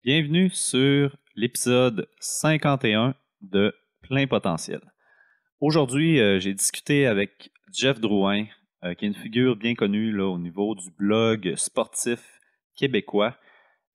Bienvenue sur l'épisode 51 de Plein Potentiel. Aujourd'hui, j'ai discuté avec Jeff Drouin, qui est une figure bien connue là, au niveau du blog sportif québécois.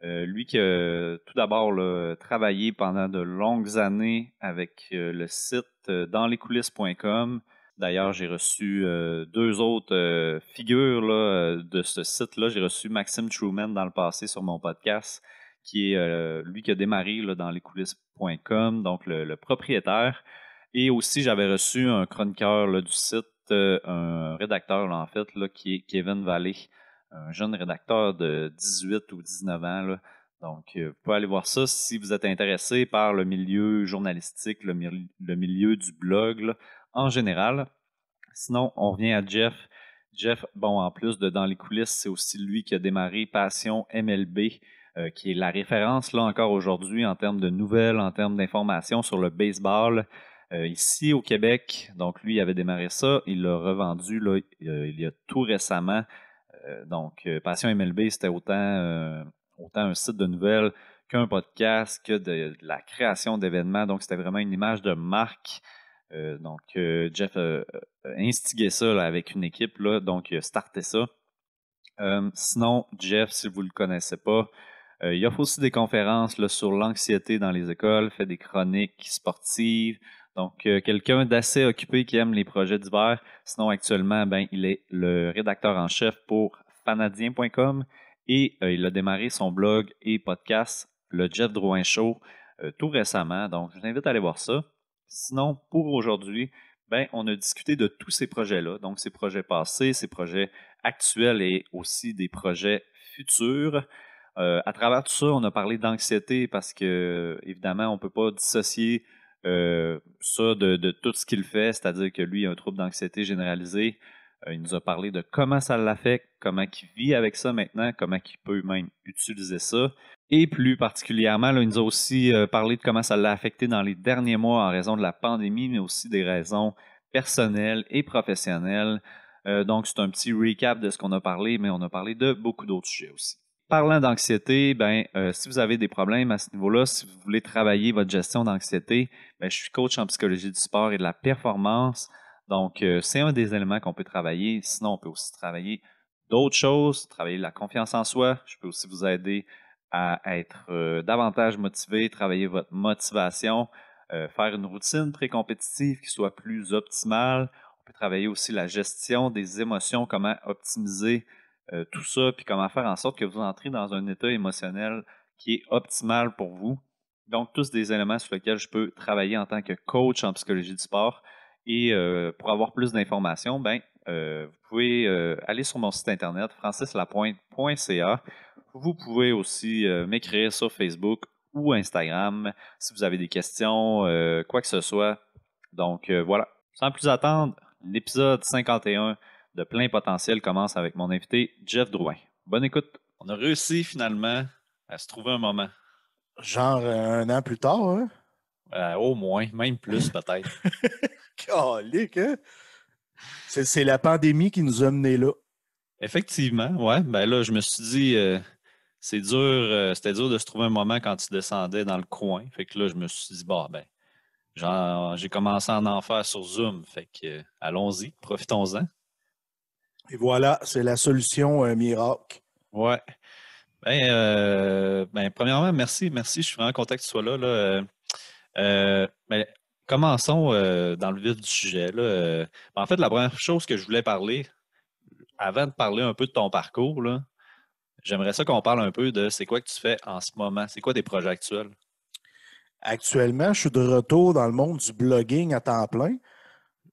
Lui qui a tout d'abord là, travaillé pendant de longues années avec le site danslescoulisses.com. D'ailleurs, j'ai reçu deux autres figures là, de ce site-là. J'ai reçu Maxime Truman dans le passé sur mon podcast, qui est lui qui a démarré là, dans lescoulisses.com, donc le propriétaire. Et aussi, j'avais reçu un chroniqueur là, du site, un rédacteur là, en fait, là, qui est Kevin Vallée, un jeune rédacteur de 18 ou 19 ans. Là. Donc, vous pouvez aller voir ça si vous êtes intéressé par le milieu journalistique, le milieu du blog là, en général. Sinon, on revient à Jeff. Jeff, bon, en plus de Dans les coulisses, c'est aussi lui qui a démarré Passion MLB, qui est la référence là encore aujourd'hui en termes de nouvelles, en termes d'informations sur le baseball. Ici au Québec, donc lui il avait démarré ça, il l'a revendu là, il y a tout récemment. Passion MLB, c'était autant un site de nouvelles qu'un podcast, que de la création d'événements. Donc, c'était vraiment une image de marque. Jeff a instigé ça là, avec une équipe, là, donc il a starté ça. Sinon, Jeff, si vous ne le connaissez pas, il offre aussi des conférences là, sur l'anxiété dans les écoles, fait des chroniques sportives. Donc, quelqu'un d'assez occupé qui aime les projets divers. Sinon, actuellement, il est le rédacteur en chef pour fanadien.com et il a démarré son blog et podcast, le Jeff Drouin Show, tout récemment. Donc, je vous invite à aller voir ça. Sinon, pour aujourd'hui, on a discuté de tous ces projets-là. Donc, ces projets passés, ces projets actuels et aussi des projets futurs. À travers tout ça, on a parlé d'anxiété parce que, évidemment, on ne peut pas dissocier ça de tout ce qu'il fait, c'est-à-dire que lui a un trouble d'anxiété généralisé. Il nous a parlé de comment ça l'affecte, comment il vit avec ça maintenant, comment il peut même utiliser ça. Et plus particulièrement, là, il nous a aussi parlé de comment ça l'a affecté dans les derniers mois en raison de la pandémie, mais aussi des raisons personnelles et professionnelles. Donc, c'est un petit recap de ce qu'on a parlé, mais on a parlé de beaucoup d'autres sujets aussi. Parlant d'anxiété, si vous avez des problèmes à ce niveau-là, si vous voulez travailler votre gestion d'anxiété, je suis coach en psychologie du sport et de la performance. Donc, c'est un des éléments qu'on peut travailler. Sinon, on peut aussi travailler d'autres choses, travailler la confiance en soi. Je peux aussi vous aider à être davantage motivé, travailler votre motivation, faire une routine pré-compétitive qui soit plus optimale. On peut travailler aussi la gestion des émotions, comment optimiser tout ça, puis comment faire en sorte que vous entrez dans un état émotionnel qui est optimal pour vous. Donc, tous des éléments sur lesquels je peux travailler en tant que coach en psychologie du sport. Et pour avoir plus d'informations, vous pouvez aller sur mon site internet francislapointe.ca. Vous pouvez aussi m'écrire sur Facebook ou Instagram si vous avez des questions, quoi que ce soit. Donc, voilà. Sans plus attendre, l'épisode 51 de Plein Potentiel commence avec mon invité Jeff Drouin. Bonne écoute. On a réussi finalement à se trouver un moment. Genre un an plus tard, hein? Au moins, même plus peut-être. Calique, hein? C'est la pandémie qui nous a menés là. Effectivement, ouais. Là, je me suis dit, c'est dur, c'était dur de se trouver un moment quand tu descendais dans le coin. Fait que là, je me suis dit, j'ai commencé à en faire sur Zoom. Fait que, allons-y, profitons-en. Et voilà, c'est la solution miracle. Ouais. Premièrement, merci. Je suis vraiment content que tu sois là. Commençons dans le vif du sujet. Là. En fait, la première chose que je voulais parler, avant de parler un peu de ton parcours, là, j'aimerais ça qu'on parle un peu de c'est quoi que tu fais en ce moment. C'est quoi tes projets actuels? Actuellement, je suis de retour dans le monde du blogging à temps plein.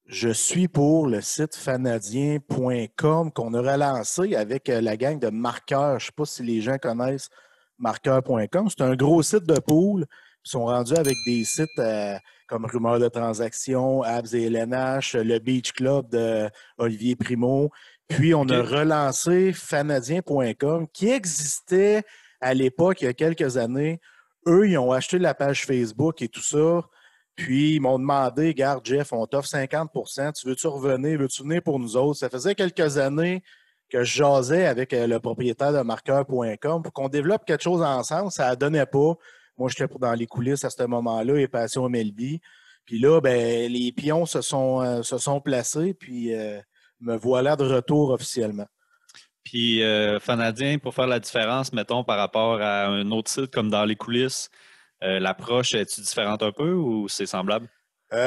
Je suis pour le site fanadien.com qu'on a relancé avec la gang de Marqueur. Je ne sais pas si les gens connaissent marqueur.com. C'est un gros site de pool. Ils sont rendus avec des sites comme Rumeurs de transactions, Abs et LNH, le Beach Club de Olivier Primo. Puis, on a relancé fanadien.com qui existait à l'époque, il y a quelques années. Eux, ils ont acheté la page Facebook et tout ça. Puis, ils m'ont demandé, regarde, Jeff, on t'offre 50 tu veux-tu revenir? Veux-tu venir pour nous autres? Ça faisait quelques années que je jasais avec le propriétaire de marqueur.com pour qu'on développe quelque chose ensemble. Ça ne donnait pas. Moi, j'étais dans les coulisses à ce moment-là et Passion MLB. Puis là, ben, les pions se sont placés, puis me voilà de retour officiellement. Puis, Fanadien, pour faire la différence, mettons, par rapport à un autre site comme Dans les coulisses, l'approche est-tu différente un peu ou c'est semblable?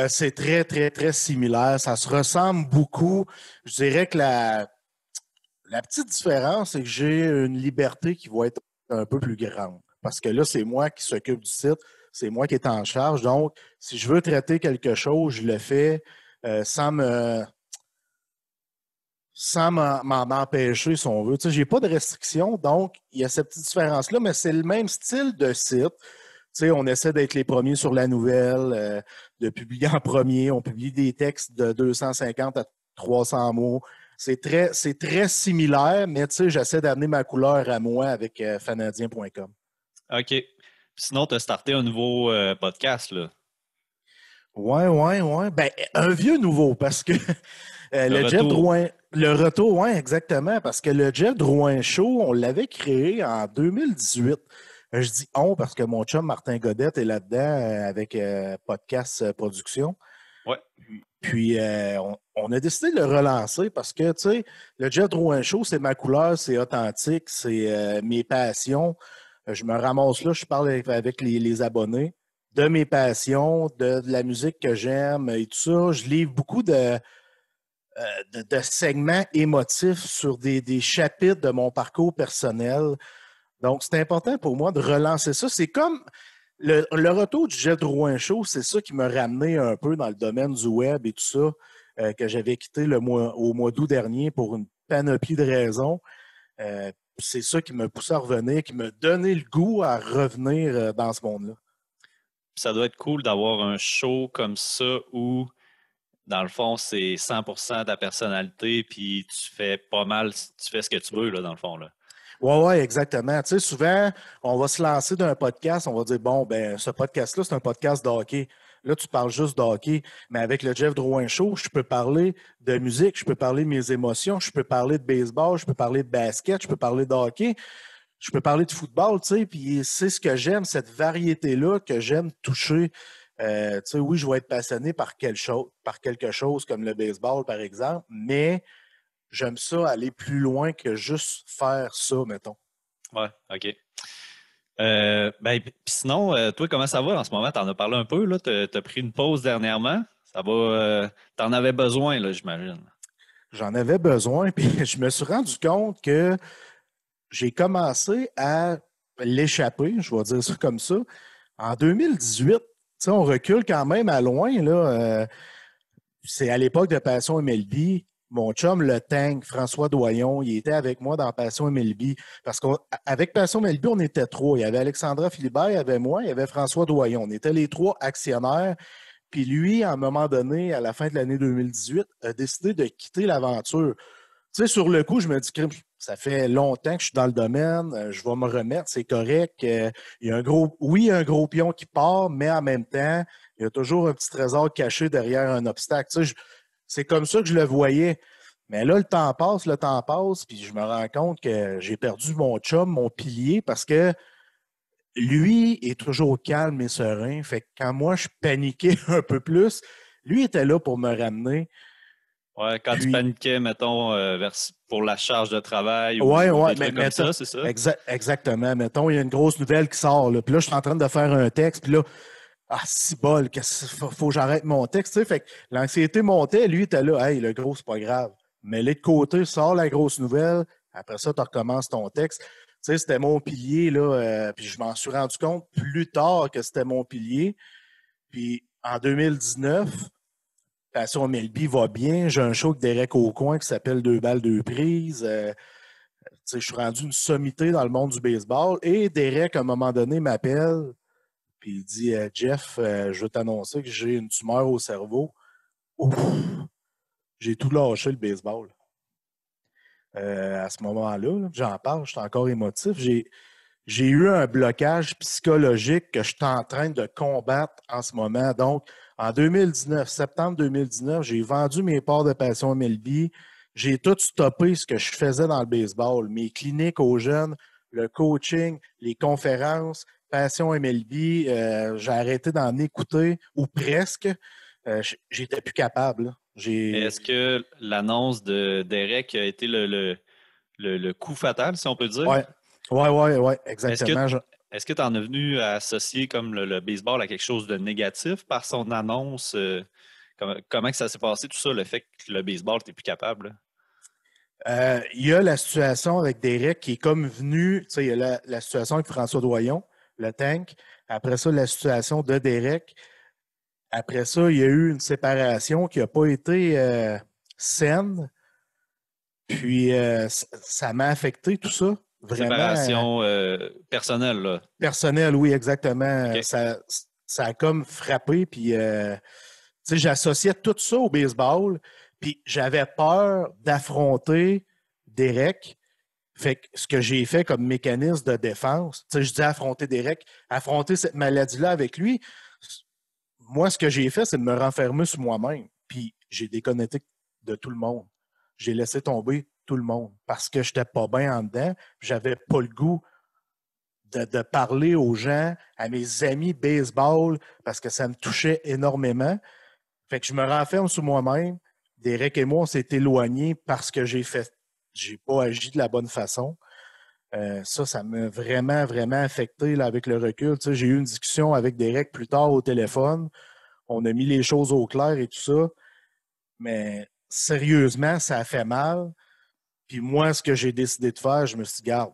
C'est très, très, très similaire. Ça se ressemble beaucoup. Je dirais que la petite différence, c'est que j'ai une liberté qui va être un peu plus grande. Parce que là, c'est moi qui s'occupe du site, c'est moi qui est en charge. Donc, si je veux traiter quelque chose, je le fais sans m'empêcher, si on veut. Tu sais, j'ai pas de restrictions, donc il y a cette petite différence-là, mais c'est le même style de site. Tu sais, on essaie d'être les premiers sur la nouvelle, de publier en premier. On publie des textes de 250 à 300 mots. C'est très similaire, mais tu sais, j'essaie d'amener ma couleur à moi avec fanadien.com. OK. Puis sinon, tu as starté un nouveau podcast, là. Ouais. Ben, un vieux nouveau, parce que Le le Jeff retour. Drouin, le retour, oui, exactement, parce que le Jeff Drouin Show, on l'avait créé en 2018. Je dis on parce que mon chum Martin Godette est là-dedans avec Podcast Production. Ouais. Puis on a décidé de le relancer parce que, tu sais, le Jeff Drouin Show, c'est ma couleur, c'est authentique, c'est mes passions. Je me ramasse là, je parle avec les abonnés de mes passions, de la musique que j'aime et tout ça. Je livre beaucoup de segments émotifs sur des chapitres de mon parcours personnel. Donc, c'est important pour moi de relancer ça. C'est comme le retour du Jeff Drouin Show, c'est ça qui m'a ramené un peu dans le domaine du web et tout ça, que j'avais quitté au mois d'août dernier pour une panoplie de raisons. C'est ça qui m'a poussé à revenir, qui m'a donné le goût à revenir dans ce monde-là. Puis ça doit être cool d'avoir un show comme ça où, dans le fond, c'est 100% de ta personnalité, puis tu fais pas mal, tu fais ce que tu veux, là, dans le fond, là. Oui, exactement. Tu sais, souvent, on va se lancer d'un podcast, on va dire, bon, ben, ce podcast-là, c'est un podcast de hockey. Là, tu parles juste de hockey. Mais avec le Jeff Drouin Show, je peux parler de musique, je peux parler de mes émotions, je peux parler de baseball, je peux parler de basket, je peux parler de hockey, je peux parler de football, tu sais. Puis c'est ce que j'aime, cette variété-là que j'aime toucher. Tu sais, oui, je vais être passionné par quelque chose comme le baseball, par exemple, mais j'aime ça aller plus loin que juste faire ça, mettons. Ouais, OK. Ben, puis sinon, toi, comment ça va en ce moment? T'en as parlé un peu, là. T'as pris une pause dernièrement. Ça va. T'en avais besoin, là, j'imagine. J'en avais besoin, puis je me suis rendu compte que j'ai commencé à l'échapper, je vais dire ça comme ça. En 2018, tu sais, on recule quand même à loin, là. C'est à l'époque de Passion MLB. Mon chum, le Tank, François Doyon, il était avec moi dans Passion MLB. Parce qu'avec Passion MLB, on était trois. Il y avait Alexandra Philibert, il y avait moi, il y avait François Doyon. On était les trois actionnaires. Puis lui, à un moment donné, à la fin de l'année 2018, a décidé de quitter l'aventure. Tu sais, sur le coup, je me dis, ça fait longtemps que je suis dans le domaine, je vais me remettre, c'est correct. Il y a un gros pion qui part, mais en même temps, il y a toujours un petit trésor caché derrière un obstacle. Tu sais, c'est comme ça que je le voyais. Mais là, le temps passe, puis je me rends compte que j'ai perdu mon chum, mon pilier, parce que lui est toujours calme et serein. Fait que quand moi, je paniquais un peu plus, lui était là pour me ramener. Ouais, quand tu Puis, paniquais, mettons, pour la charge de travail ou ouais, des trucs comme ça, c'est ça? exactement. Mettons, il y a une grosse nouvelle qui sort, là. Puis là, je suis en train de faire un texte, puis là, ah, si bol, faut que j'arrête mon texte, tu sais. Fait que l'anxiété montait, lui, il était là, hey, le gros, c'est pas grave. Mais là, de côté, sort la grosse nouvelle, après ça, tu recommences ton texte. Tu sais, c'était mon pilier, là, puis je m'en suis rendu compte plus tard que c'était mon pilier. Puis en 2019, Passion MLB va bien. J'ai un show avec Derek Aucoin qui s'appelle Deux balles, deux prises. Tu sais, je suis rendu une sommité dans le monde du baseball. Et Derek, à un moment donné, m'appelle puis il dit Jeff, je veux t'annoncer que j'ai une tumeur au cerveau. Ouf, j'ai tout lâché le baseball. À ce moment-là, là, j'en parle, je suis encore émotif. J'ai eu un blocage psychologique que je suis en train de combattre en ce moment. Donc, en 2019, septembre 2019, j'ai vendu mes parts de Passion MLB j'ai tout stoppé ce que je faisais dans le baseball. Mes cliniques aux jeunes, le coaching, les conférences, Passion MLB, j'ai arrêté d'en écouter, ou presque. J'étais plus capable. Là. Est-ce que l'annonce de Derek a été le coup fatal, si on peut dire? Ouais, ouais, Est-ce que exactement. est-ce que tu en es venu à associer comme le baseball à quelque chose de négatif par son annonce? Comment que ça s'est passé tout ça, le fait que le baseball, t'es plus capable? Là? Il y a la situation avec Derek qui est comme venu, tu sais, il y a la situation avec François Doyon, le tank. Après ça, la situation de Derek. Après ça, il y a eu une séparation qui n'a pas été saine. Puis, ça m'a affecté tout ça. Vraiment, Séparation personnelle, là. personnel, oui, exactement. OK. Ça a comme frappé. Puis, tu sais, j'associais tout ça au baseball. Puis, j'avais peur d'affronter Derek. Fait que ce que j'ai fait comme mécanisme de défense, tu sais, je dis affronter Derek, affronter cette maladie-là avec lui. Moi, ce que j'ai fait, c'est de me renfermer sur moi-même. Puis j'ai déconnecté de tout le monde. J'ai laissé tomber tout le monde parce que je n'étais pas bien en dedans. J'avais pas le goût de parler aux gens, à mes amis baseball, parce que ça me touchait énormément. Fait que je me renferme sur moi-même. Derek et moi, on s'est éloignés parce que j'ai pas agi de la bonne façon. Ça m'a vraiment, vraiment affecté là, avec le recul. Tu sais, j'ai eu une discussion avec Derek plus tard au téléphone. On a mis les choses au clair et tout ça. Mais sérieusement, ça a fait mal. Puis moi, ce que j'ai décidé de faire, je me suis dit, garde,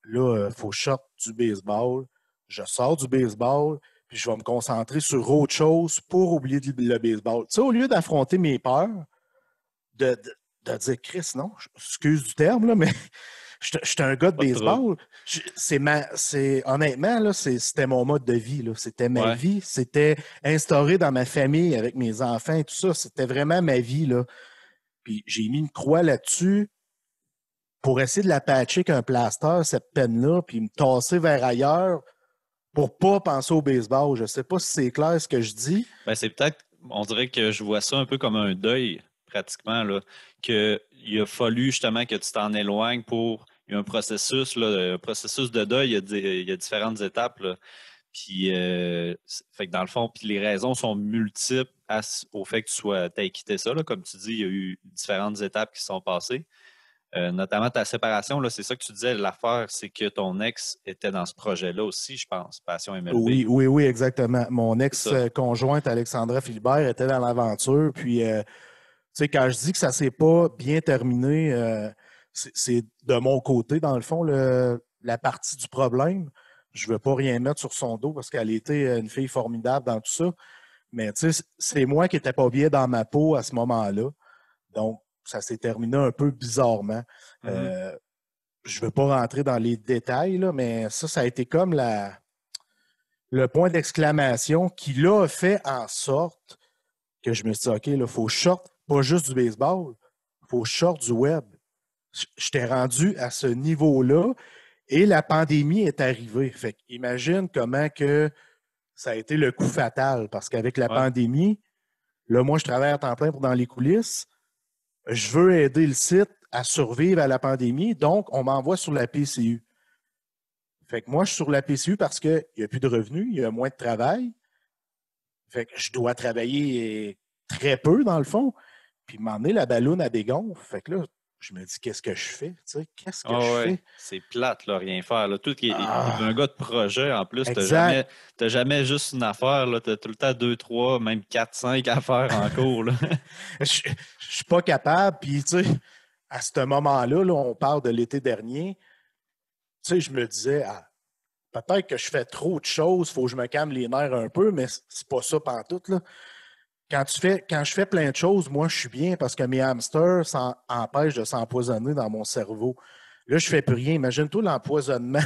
là, il faut que je sorte du baseball. Je sors du baseball, puis je vais me concentrer sur autre chose pour oublier le baseball. Tu sais, au lieu d'affronter mes peurs, de, de, de dire, Chris, non, excuse du terme, là, mais j'étais un gars de Pas de trouble. baseball. Honnêtement, là, c'était mon mode de vie. Là. C'était ma Ouais. vie. C'était instauré dans ma famille avec mes enfants et tout ça. C'était vraiment ma vie. Là. Puis j'ai mis une croix là-dessus pour essayer de la patcher avec un plaster, cette peine-là, puis me tasser vers ailleurs pour pas penser au baseball. Je sais pas si c'est clair ce que je dis. Ben, c'est peut-être, on dirait que je vois ça un peu comme un deuil, pratiquement, là, qu'il a fallu justement que tu t'en éloignes pour. Il y a un processus, là, un processus de deuil, il y a différentes étapes, là. Puis, fait que dans le fond, puis les raisons sont multiples au fait que t'aies quitté ça, là. Comme tu dis, il y a eu différentes étapes qui se sont passées. Notamment ta séparation, là, c'est ça que tu disais, l'affaire, c'est que ton ex était dans ce projet-là aussi, je pense, Passion MLB. Oui, exactement. Mon C'est ça. ex-conjointe, Alexandra Philibert, était dans l'aventure. Puis, tu sais, quand je dis que ça s'est pas bien terminé, c'est de mon côté, dans le fond, la partie du problème. Je ne veux pas rien mettre sur son dos parce qu'elle était une fille formidable dans tout ça. Mais tu sais, c'est moi qui n'étais pas bien dans ma peau à ce moment-là. Donc, ça s'est terminé un peu bizarrement. Mhm. Euh, je ne veux pas rentrer dans les détails, là, mais ça a été comme le point d'exclamation qui l'a fait en sorte que je me suis dit, OK, il faut short, pas juste du baseball, il faut short du web. Je t'ai rendu à ce niveau-là et la pandémie est arrivée. Fait imagine comment que ça a été le coup fatal parce qu'avec la Ouais. pandémie, là, moi, je travaille à temps plein pour dans les coulisses. Je veux aider le site à survivre à la pandémie, donc on m'envoie sur la PCU. Fait que moi, je suis sur la PCU parce qu'il n'y a plus de revenus, il y a moins de travail. Fait que je dois travailler très peu, dans le fond. Puis m'emmener la balloune à dégonfle. Fait que là, je me dis, qu'est-ce que je fais? Tu sais, qu'est-ce que je Ah ouais, fais? c'est plate, là, rien faire. Là. T'es un Ah, gars de projet en plus, exact. t'as jamais juste une affaire, là. T'as tout le temps deux, trois, même quatre, cinq affaires en cours. Là. Je ne suis pas capable. Puis, tu sais, à ce moment-là, là, on parle de l'été dernier. Tu sais, je me disais, ah, peut-être que je fais trop de choses, il faut que je me calme les nerfs un peu, mais c'est pas ça pantoute, là. Quand je fais plein de choses, moi, je suis bien parce que mes hamsters empêchent de s'empoisonner dans mon cerveau. Là, je fais plus rien. Imagine-toi l'empoisonnement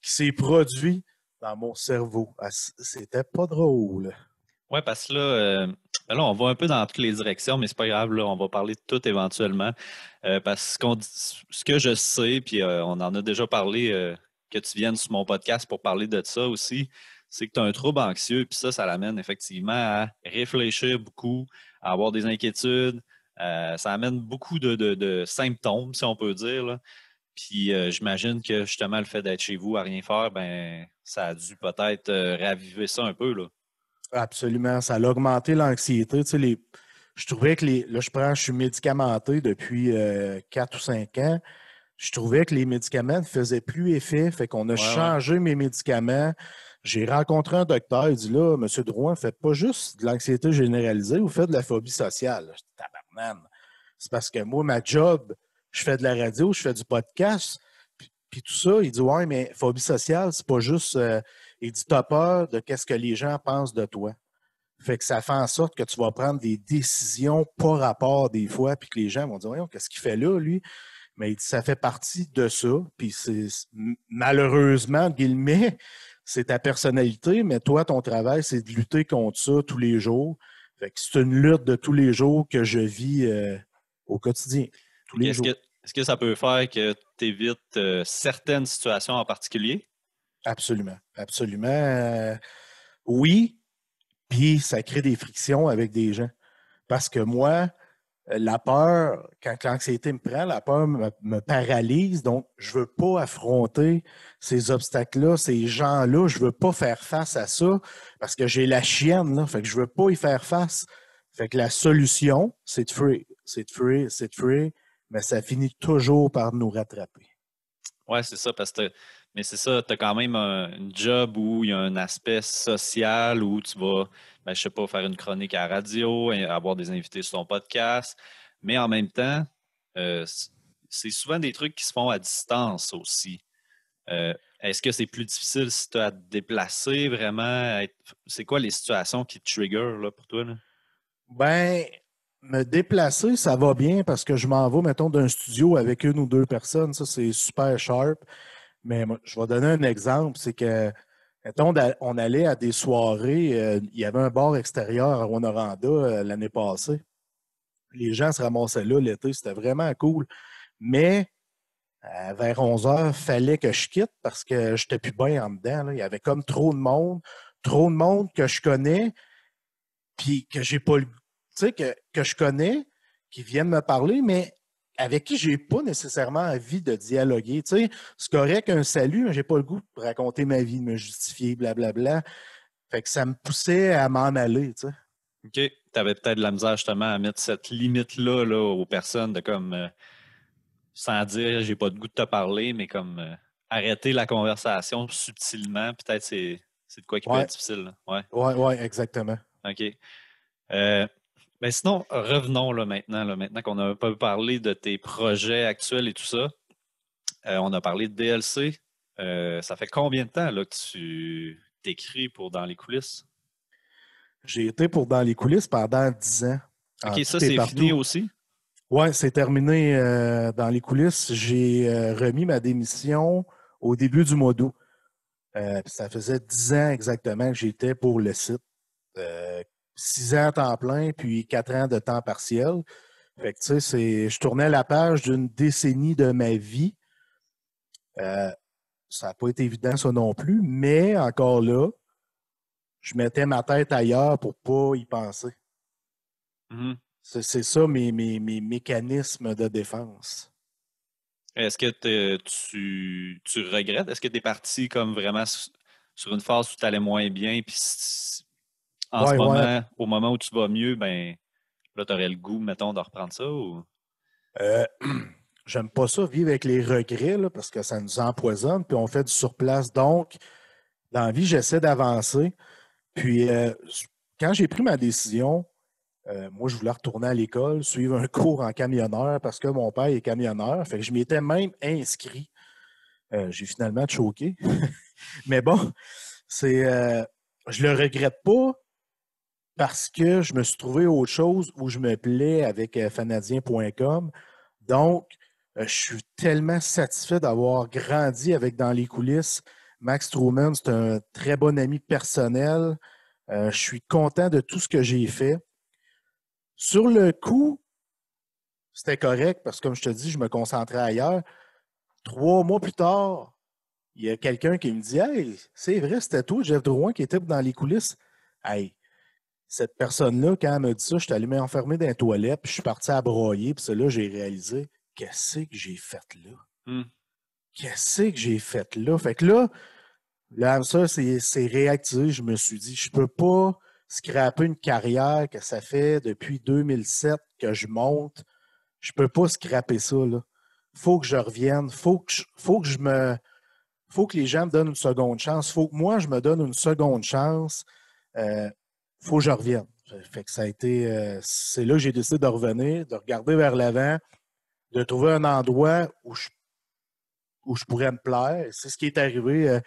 qui s'est produit dans mon cerveau. Ah, c'était pas drôle. Ouais, parce que ben là, on va un peu dans toutes les directions, mais c'est pas grave, là, on va parler de tout éventuellement. Parce ce que je sais, puis on en a déjà parlé, que tu viennes sur mon podcast pour parler de ça aussi, c'est que tu as un trouble anxieux, puis ça l'amène effectivement à réfléchir beaucoup, à avoir des inquiétudes, Ça amène beaucoup de symptômes, si on peut dire, là. Puis j'imagine que justement le fait d'être chez vous à rien faire, ben ça a dû peut-être raviver ça un peu, là. Absolument. Ça a augmenté l'anxiété. Tu sais, je trouvais que là, je suis médicamenté depuis 4 ou 5 ans. Je trouvais que les médicaments ne faisaient plus effet. Fait qu'on a Ouais, ouais. changé mes médicaments. J'ai rencontré un docteur. Il dit là, M. Drouin, faites pas juste de l'anxiété généralisée, vous faites de la phobie sociale. Je dis, tabarnane. C'est parce que moi, ma job, je fais de la radio, je fais du podcast, puis tout ça. Il dit ouais, mais phobie sociale, c'est pas juste. Il dit t'as peur de qu'est-ce que les gens pensent de toi. Fait que ça fait en sorte que tu vas prendre des décisions pas rapport des fois, puis que les gens vont dire voyons, qu'est-ce qu'il fait là, lui? Mais il dit, ça fait partie de ça. Puis c'est malheureusement, guillemets, c'est ta personnalité, mais toi, ton travail, c'est de lutter contre ça tous les jours. Fait que c'est une lutte de tous les jours que je vis au quotidien, tous Fait que les jours. est-ce que ça peut faire que tu évites certaines situations en particulier? Absolument. Absolument. Oui, puis ça crée des frictions avec des gens. Parce que moi, la peur, quand l'anxiété me prend, la peur me paralyse. Donc, je ne veux pas affronter ces obstacles-là, ces gens-là. Je ne veux pas faire face à ça parce que j'ai la chienne, là. Fait que je ne veux pas y faire face. Fait que la solution, c'est de fuir, c'est de fuir, c'est de fuir, mais ça finit toujours par nous rattraper. Ouais, c'est ça, mais c'est ça, tu as quand même un job où il y a un aspect social où tu vas, ben, je sais pas, faire une chronique à la radio, avoir des invités sur ton podcast, mais en même temps, c'est souvent des trucs qui se font à distance aussi. Est-ce que c'est plus difficile si tu as à te déplacer vraiment? C'est quoi les situations qui te trigger là, pour toi? Là? Ben, me déplacer, ça va bien parce que je m'en vais, mettons, d'un studio avec une ou deux personnes. Ça, c'est super sharp. Mais moi, je vais donner un exemple. C'est que, mettons, on allait à des soirées. Il y avait un bar extérieur à Rwanda l'année passée. Les gens se ramassaient là l'été. C'était vraiment cool. Mais vers 11 heures, il fallait que je quitte parce que je n'étais plus bien en dedans. Là. Il y avait comme trop de monde que je connais, puis que j'ai pas le. Tu sais, que je connais, qui viennent me parler, mais avec qui j'ai pas nécessairement envie de dialoguer. Tu sais, c'est correct un salut, mais j'ai pas le goût de raconter ma vie, de me justifier, blablabla. Fait que ça me poussait à m'en aller, tu sais. OK. Tu avais peut-être de la misère justement à mettre cette limite-là là, aux personnes de comme sans dire j'ai pas de goût de te parler, mais comme arrêter la conversation subtilement, peut-être c'est de quoi qui peut Ouais, être difficile. Là. Ouais. ouais, exactement. OK. Euh, ben sinon, revenons là maintenant, maintenant qu'on a un peu parlé de tes projets actuels et tout ça. On a parlé de DLC. Ça fait combien de temps là, que tu t'écris pour Dans les coulisses? J'ai été pour dans les coulisses pendant 10 ans, en OK, ça, tout et c'est fini partout. aussi? Ouais, c'est terminé dans les coulisses. J'ai remis ma démission au début du mois d'août. Puis ça faisait 10 ans exactement que j'étais pour le site. Euh, 6 ans à temps plein, puis 4 ans de temps partiel. Fait que, tu sais, je tournais la page d'une décennie de ma vie. Euh, Ça n'a pas été évident, ça non plus, mais encore là, je mettais ma tête ailleurs pour pas y penser. Mhm. C'est ça mes mécanismes de défense. Est-ce que tu regrettes? Est-ce que tu es parti comme vraiment sur une phase où tu allais moins bien, puis en ce Ouais, ouais. moment, au moment où tu vas mieux, ben là, tu aurais le goût, mettons, de reprendre ça ou. Euh, J'aime pas ça, vivre avec les regrets, là, parce que ça nous empoisonne, puis on fait du surplace. Donc, dans la vie, j'essaie d'avancer. Puis, quand j'ai pris ma décision, moi, je voulais retourner à l'école, suivre un cours en camionneur parce que mon père est camionneur. Fait que je m'étais même inscrit. J'ai finalement choqué. Mais bon, c'est, je le regrette pas parce que je me suis trouvé autre chose où je me plais avec fanadien.com. Donc, je suis tellement satisfait d'avoir grandi avec Dans les coulisses. Max Truman, c'est un très bon ami personnel. Je suis content de tout ce que j'ai fait. Sur le coup, c'était correct parce que, comme je te dis, je me concentrais ailleurs. 3 mois plus tard, il y a quelqu'un qui me dit Hey, c'est vrai, c'était toi, Jeff Drouin, qui était dans les coulisses. Hey, Cette personne-là, quand elle m'a dit ça, je suis allé m'enfermer dans les toilettes, puis je suis parti à broyer, puis c'est là j'ai réalisé, qu'est-ce que j'ai fait là? Hmm. Qu'est-ce que j'ai fait là? Fait que là, le hamster c'est réactivé. Je me suis dit, je peux pas scraper une carrière que ça fait depuis 2007 que je monte. Je peux pas scraper ça, là. Faut que je revienne. Faut que les gens me donnent une seconde chance. Faut que moi, je me donne une seconde chance. Euh, faut que je revienne. Fait que ça a été, c'est là que j'ai décidé de revenir, de regarder vers l'avant, de trouver un endroit où je pourrais me plaire. C'est ce qui est arrivé.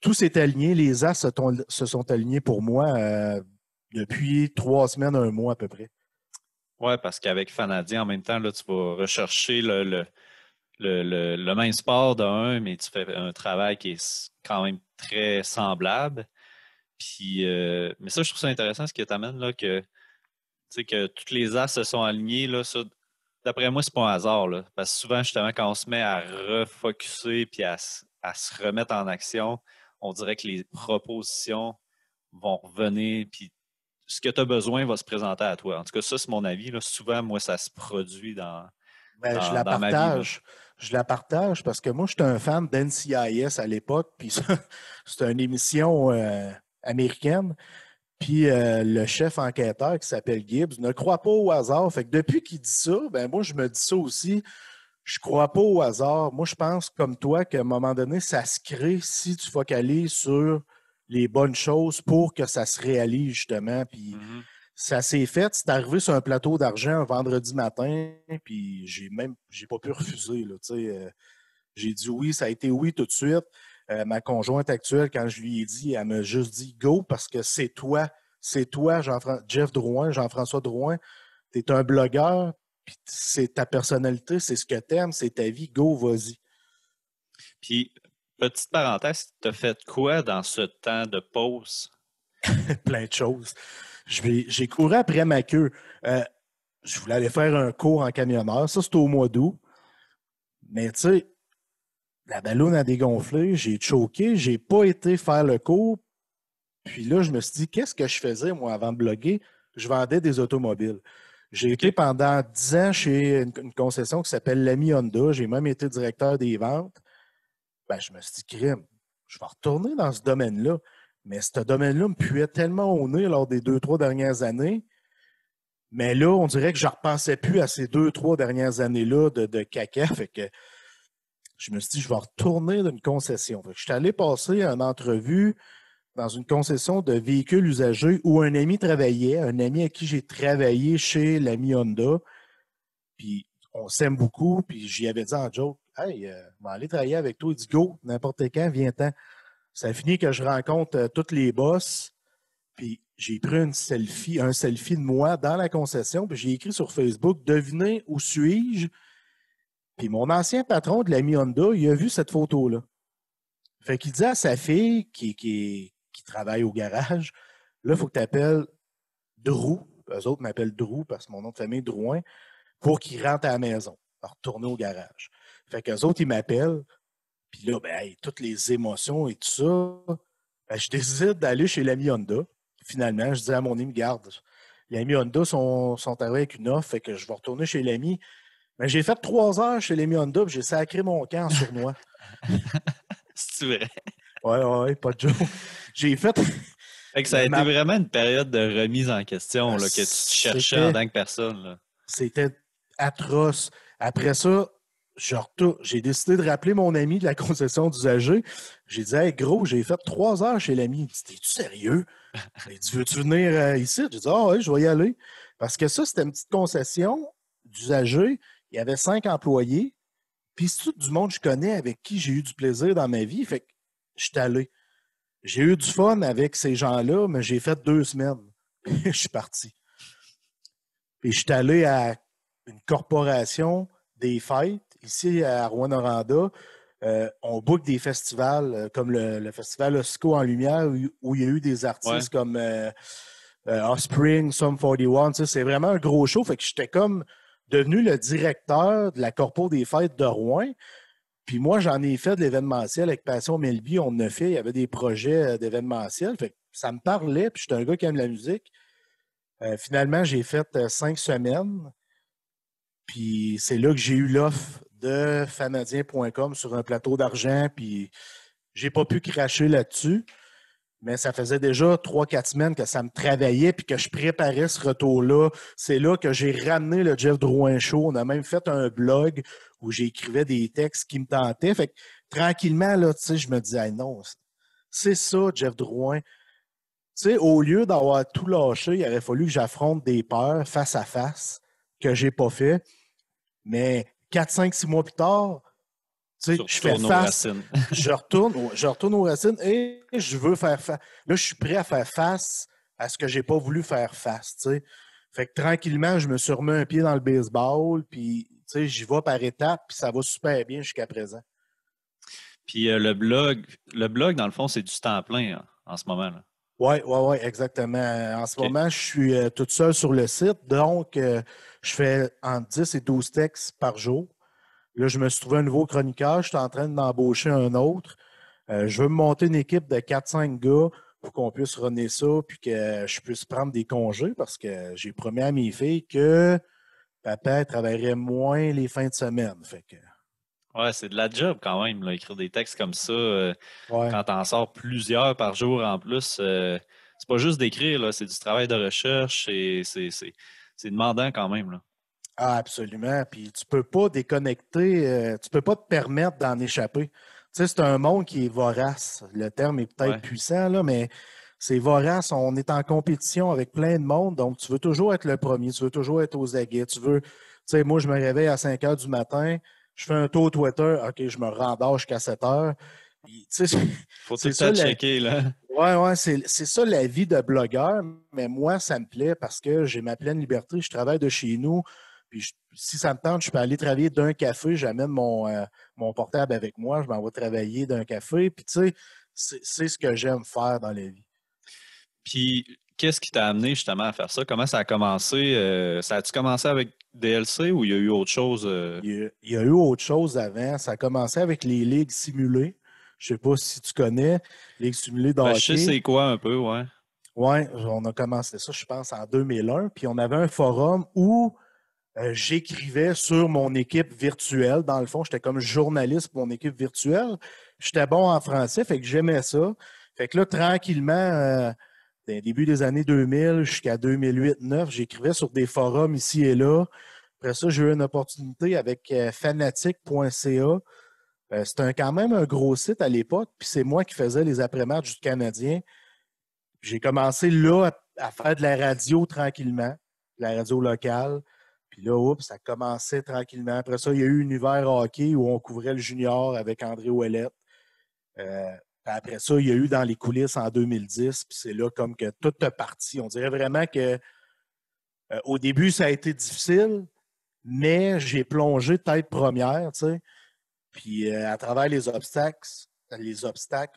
Tout s'est aligné. Les as se sont alignés pour moi depuis 3 semaines, un mois à peu près. Ouais, parce qu'avec Fanadien, en même temps, là, tu vas rechercher le même sport d'un, mais tu fais un travail qui est quand même très semblable. Puis, mais ça, je trouve ça intéressant ce que tu amènes, là, que, tu sais, que toutes les as se sont alignés, là, ça, d'après moi, c'est pas un hasard, là. Parce que souvent, justement, quand on se met à refocuser puis à se remettre en action, on dirait que les propositions vont revenir, puis ce que tu as besoin va se présenter à toi. En tout cas, ça, c'est mon avis, là. Souvent, moi, ça se produit Ben, je la dans ma vie, là. partage. Je la partage parce que moi, j'étais un fan d'NCIS à l'époque, puis ça, c'était une émission américaine. Puis le chef enquêteur qui s'appelle Gibbs ne croit pas au hasard. Fait que depuis qu'il dit ça, ben moi, je me dis ça aussi. Je crois pas au hasard. Moi, je pense, comme toi, qu'à un moment donné, ça se crée si tu focalises sur les bonnes choses pour que ça se réalise, justement. Puis Mhm. ça s'est fait. C'est arrivé sur un plateau d'argent un vendredi matin, puis j'ai pas pu refuser, là, tu sais. J'ai dit oui, ça a été oui tout de suite. Ma conjointe actuelle, quand je lui ai dit, elle m'a juste dit go parce que c'est toi, Jeff Drouin, Jean-François Drouin. Tu es un blogueur, puis c'est ta personnalité, c'est ce que tu aimes, c'est ta vie, go, vas-y. Puis, petite parenthèse, tu as fait quoi dans ce temps de pause? Plein de choses. J'ai couru après ma queue. Euh, je voulais aller faire un cours en camionneur. Ça, c'était au mois d'août. Mais tu sais, la balloune a dégonflé, j'ai choqué, j'ai pas été faire le cours. Puis là, je me suis dit, qu'est-ce que je faisais, moi, avant de bloguer? Je vendais des automobiles. J'ai été OK. pendant 10 ans chez une concession qui s'appelle l'Ami Honda. J'ai même été directeur des ventes. Ben, je me suis dit, crime, je vais retourner dans ce domaine-là. Mais ce domaine-là me puait tellement au nez lors des 2, 3 dernières années. Mais là, on dirait que je ne repensais plus à ces 2, 3 dernières années-là de caca. Fait que je me suis dit, je vais retourner dans une concession. Fait que je suis allé passer une entrevue dans une concession de véhicules usagés où un ami travaillait, un ami à qui j'ai travaillé chez l'ami Honda. Puis on s'aime beaucoup. Puis j'y avais dit en joke, hey, je vais aller travailler avec toi. Il dit, go, n'importe quand, viens-t'en. Ça a fini que je rencontre toutes les boss. Puis j'ai pris un selfie de moi dans la concession. Puis j'ai écrit sur Facebook, devinez où suis-je? Puis mon ancien patron de l'ami Honda, il a vu cette photo-là. Fait qu'il dit à sa fille qui travaille au garage, là, il faut que tu appelles Drew. Eux autres m'appellent Drew parce que mon nom de famille est Drouin, pour qu'il rentre à la maison, retourner au garage. Fait qu'eux autres, ils m'appellent. Puis là, ben, hey, toutes les émotions et tout ça, ben, je décide d'aller chez l'ami Honda. Finalement, je dis à mon ami, garde, l'ami Honda sont arrivés avec une offre, fait que je vais retourner chez l'ami. Mais j'ai fait 3 heures chez l'ami Honda, puis j'ai sacré mon camp en sournois. C'est vrai. Ouais, pas de joke. J'ai fait. Fait que ça a été Ma... vraiment une période de remise en question, là, que tu te cherchais en C'était tant que personne, là. C'était atroce. Après ça, j'ai décidé de rappeler mon ami de la concession d'usagers. J'ai dit, hey, gros, j'ai fait 3 heures chez l'ami. Il dit, t'es-tu sérieux? Il dit, veux-tu venir ici? J'ai dit, ah ouais, je vais y aller. Parce que ça, c'était une petite concession d'usagers. Il y avait 5 employés. Puis c'est tout du monde que je connais avec qui j'ai eu du plaisir dans ma vie. Fait que je suis allé. J'ai eu du fun avec ces gens-là, mais j'ai fait 2 semaines. Je suis parti. Puis je suis allé à une corporation des fêtes ici à Rouen-Noranda. On book des festivals comme le festival Osco en Lumière où il y a eu des Ouais. artistes comme Offspring, Sum 41. Tu sais, c'est vraiment un gros show. Fait que j'étais comme devenu le directeur de la corpo des fêtes de Rouen. Puis moi, j'en ai fait de l'événementiel avec Passion Melby. On en a fait. Il y avait des projets d'événementiel. Fait que ça me parlait. Puis j'étais un gars qui aime la musique. Finalement, j'ai fait 5 semaines. Puis c'est là que j'ai eu l'offre de fanadien.com sur un plateau d'argent. Puis j'ai pas pu cracher là-dessus. Mais ça faisait déjà 3-4 semaines que ça me travaillait puis que je préparais ce retour-là. C'est là que j'ai ramené le Jeff Drouin Show. On a même fait un blog où j'écrivais des textes qui me tentaient. Fait que tranquillement, là, tu sais, je me disais, hey, non, c'est ça, Jeff Drouin. Tu sais, au lieu d'avoir tout lâché, il aurait fallu que j'affronte des peurs face à face que j'ai pas fait. Mais 4, 5, 6 mois plus tard, tu Tu sais, je fais retournes aux face, racines. je retourne aux racines et je veux faire face. Là, je suis prêt à faire face à ce que j'ai pas voulu faire face, tu sais. Fait que tranquillement, je me suis remis un pied dans le baseball, puis tu sais, j'y vais par étapes, puis ça va super bien jusqu'à présent. Puis le blog, dans le fond, c'est du temps plein en ce moment. Là. Oui, oui, oui, exactement. En ce OK. moment, je suis toute seule sur le site, donc je fais entre 10 et 12 textes par jour. Là, je me suis trouvé un nouveau chroniqueur, je suis en train d'embaucher un autre. Je veux me monter une équipe de 4-5 gars pour qu'on puisse runner ça, puis que je puisse prendre des congés parce que j'ai promis à mes filles que papa travaillerait moins les fins de semaine. Fait que, Ouais, c'est de la job quand même, là, écrire des textes comme ça. ouais. Quand t'en sors plusieurs par jour en plus, c'est pas juste d'écrire, là, c'est du travail de recherche et c'est demandant quand même. Là. Ah, absolument. Puis tu peux pas déconnecter, tu peux pas te permettre d'en échapper. Tu sais, c'est un monde qui est vorace. Le terme est peut-être Ouais. puissant, là, mais c'est vorace. On est en compétition avec plein de monde, donc tu veux toujours être le premier, tu veux toujours être aux aguets. Tu veux, tu sais, moi, je me réveille à 5 heures du matin, je fais un tour Twitter, OK, je me rendors jusqu'à 7 heures. Puis, tu sais, Faut tout c'est le ça, temps checker, là. ouais, ouais, c'est ça la vie de blogueur, mais moi, ça me plaît parce que j'ai ma pleine liberté. Je travaille de chez nous. Puis si ça me tente, je peux aller travailler d'un café. J'amène mon portable avec moi. Je m'en vais travailler d'un café. Puis tu sais, c'est ce que j'aime faire dans la vie. Puis, qu'est-ce qui t'a amené justement à faire ça? Comment ça a commencé? Ça a-tu commencé avec DLC ou il y a eu autre chose? Il y a eu autre chose avant. Ça a commencé avec les ligues simulées. Je sais pas si tu connais, ligues simulées de Ben, je sais hockey. c'est quoi un peu, ouais. Oui, on a commencé ça, je pense, en 2001. Puis on avait un forum où j'écrivais sur mon équipe virtuelle. Dans le fond, j'étais comme journaliste pour mon équipe virtuelle. J'étais bon en français, fait que j'aimais ça. Fait que là, tranquillement, début des années 2000 jusqu'à 2008-2009, j'écrivais sur des forums ici et là. Après ça, j'ai eu une opportunité avec fanatic.ca. C'était quand même un gros site à l'époque, puis c'est moi qui faisais les après-matchs du Canadien. J'ai commencé là à faire de la radio tranquillement, de la radio locale. Puis là, oups, ça commençait tranquillement. Après ça, il y a eu Univers Hockey où on couvrait le junior avec André Ouellette. Puis après ça, il y a eu Dans les coulisses en 2010. Puis c'est là comme que tout est parti. On dirait vraiment que au début, ça a été difficile, mais j'ai plongé tête première, tu sais. Puis à travers les obstacles,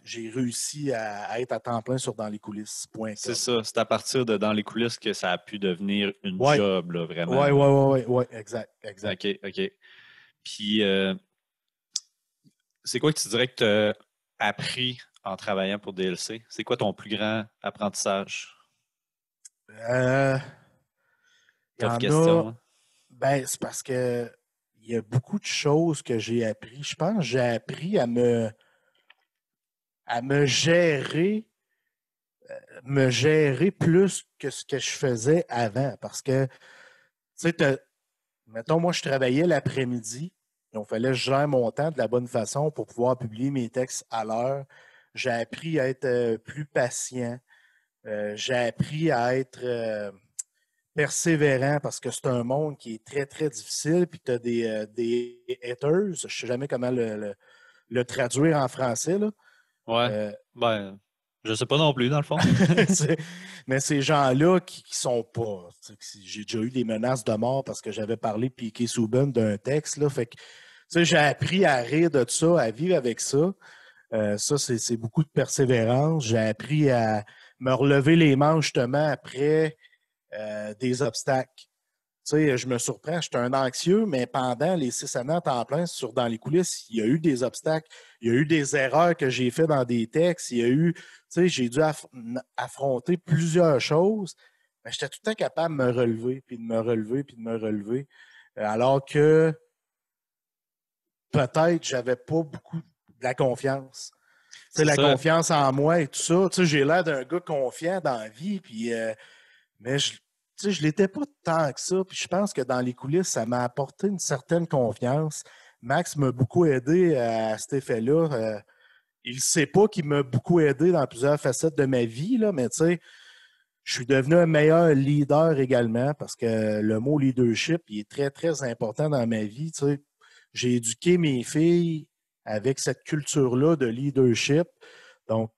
j'ai réussi à être à temps plein sur C'est danslescoulisses.com. ça. C'est à partir de dans les coulisses que ça a pu devenir une Ouais, job, là, ouais, vraiment. ouais, Là. ouais, ouais, ouais, exact, exact. OK, OK. Puis, c'est quoi que tu dirais que tu as appris en travaillant pour DLC? C'est quoi ton plus grand apprentissage? Euh, Il y Tough en a, question, hein? ben, c'est parce que il y a beaucoup de choses que j'ai appris. Je pense que j'ai appris à me gérer plus que ce que je faisais avant. Parce que, tu sais, mettons, moi, je travaillais l'après-midi. Donc, il fallait que je gère mon temps de la bonne façon pour pouvoir publier mes textes à l'heure. J'ai appris à être plus patient. J'ai appris à être persévérant parce que c'est un monde qui est très, très difficile. Puis tu as des haters. Je ne sais jamais comment le traduire en français, là. Ouais. Euh, Ben, je sais pas non plus, dans le fond. mais ces gens-là qui sont pas. J'ai déjà eu des menaces de mort parce que j'avais parlé Piqué Souben d'un texte. Là, fait que j'ai appris à rire de ça, à vivre avec ça. Ça, c'est beaucoup de persévérance. J'ai appris à me relever les manches justement après des obstacles. Tu sais, je me surprends, j'étais un anxieux, mais pendant les 6 années en temps plein dans les coulisses, il y a eu des obstacles, il y a eu des erreurs que j'ai faites dans des textes, il y a eu, tu sais, j'ai dû affronter plusieurs choses. mais j'étais tout le temps capable de me relever, puis de me relever, puis de me relever. Alors que peut-être j'avais pas beaucoup de la confiance. Tu sais, C'est la ça. confiance en moi et tout ça. Tu sais, j'ai l'air d'un gars confiant dans la vie, puis, mais tu sais, je l'étais pas tant que ça. Puis je pense que dans les coulisses, ça m'a apporté une certaine confiance. Max m'a beaucoup aidé à cet effet-là. Il ne sait pas qu'il m'a beaucoup aidé dans plusieurs facettes de ma vie, là, mais tu sais, je suis devenu un meilleur leader également parce que le mot leadership, il est très, très important dans ma vie. Tu sais. J'ai éduqué mes filles avec cette culture-là de leadership. Donc,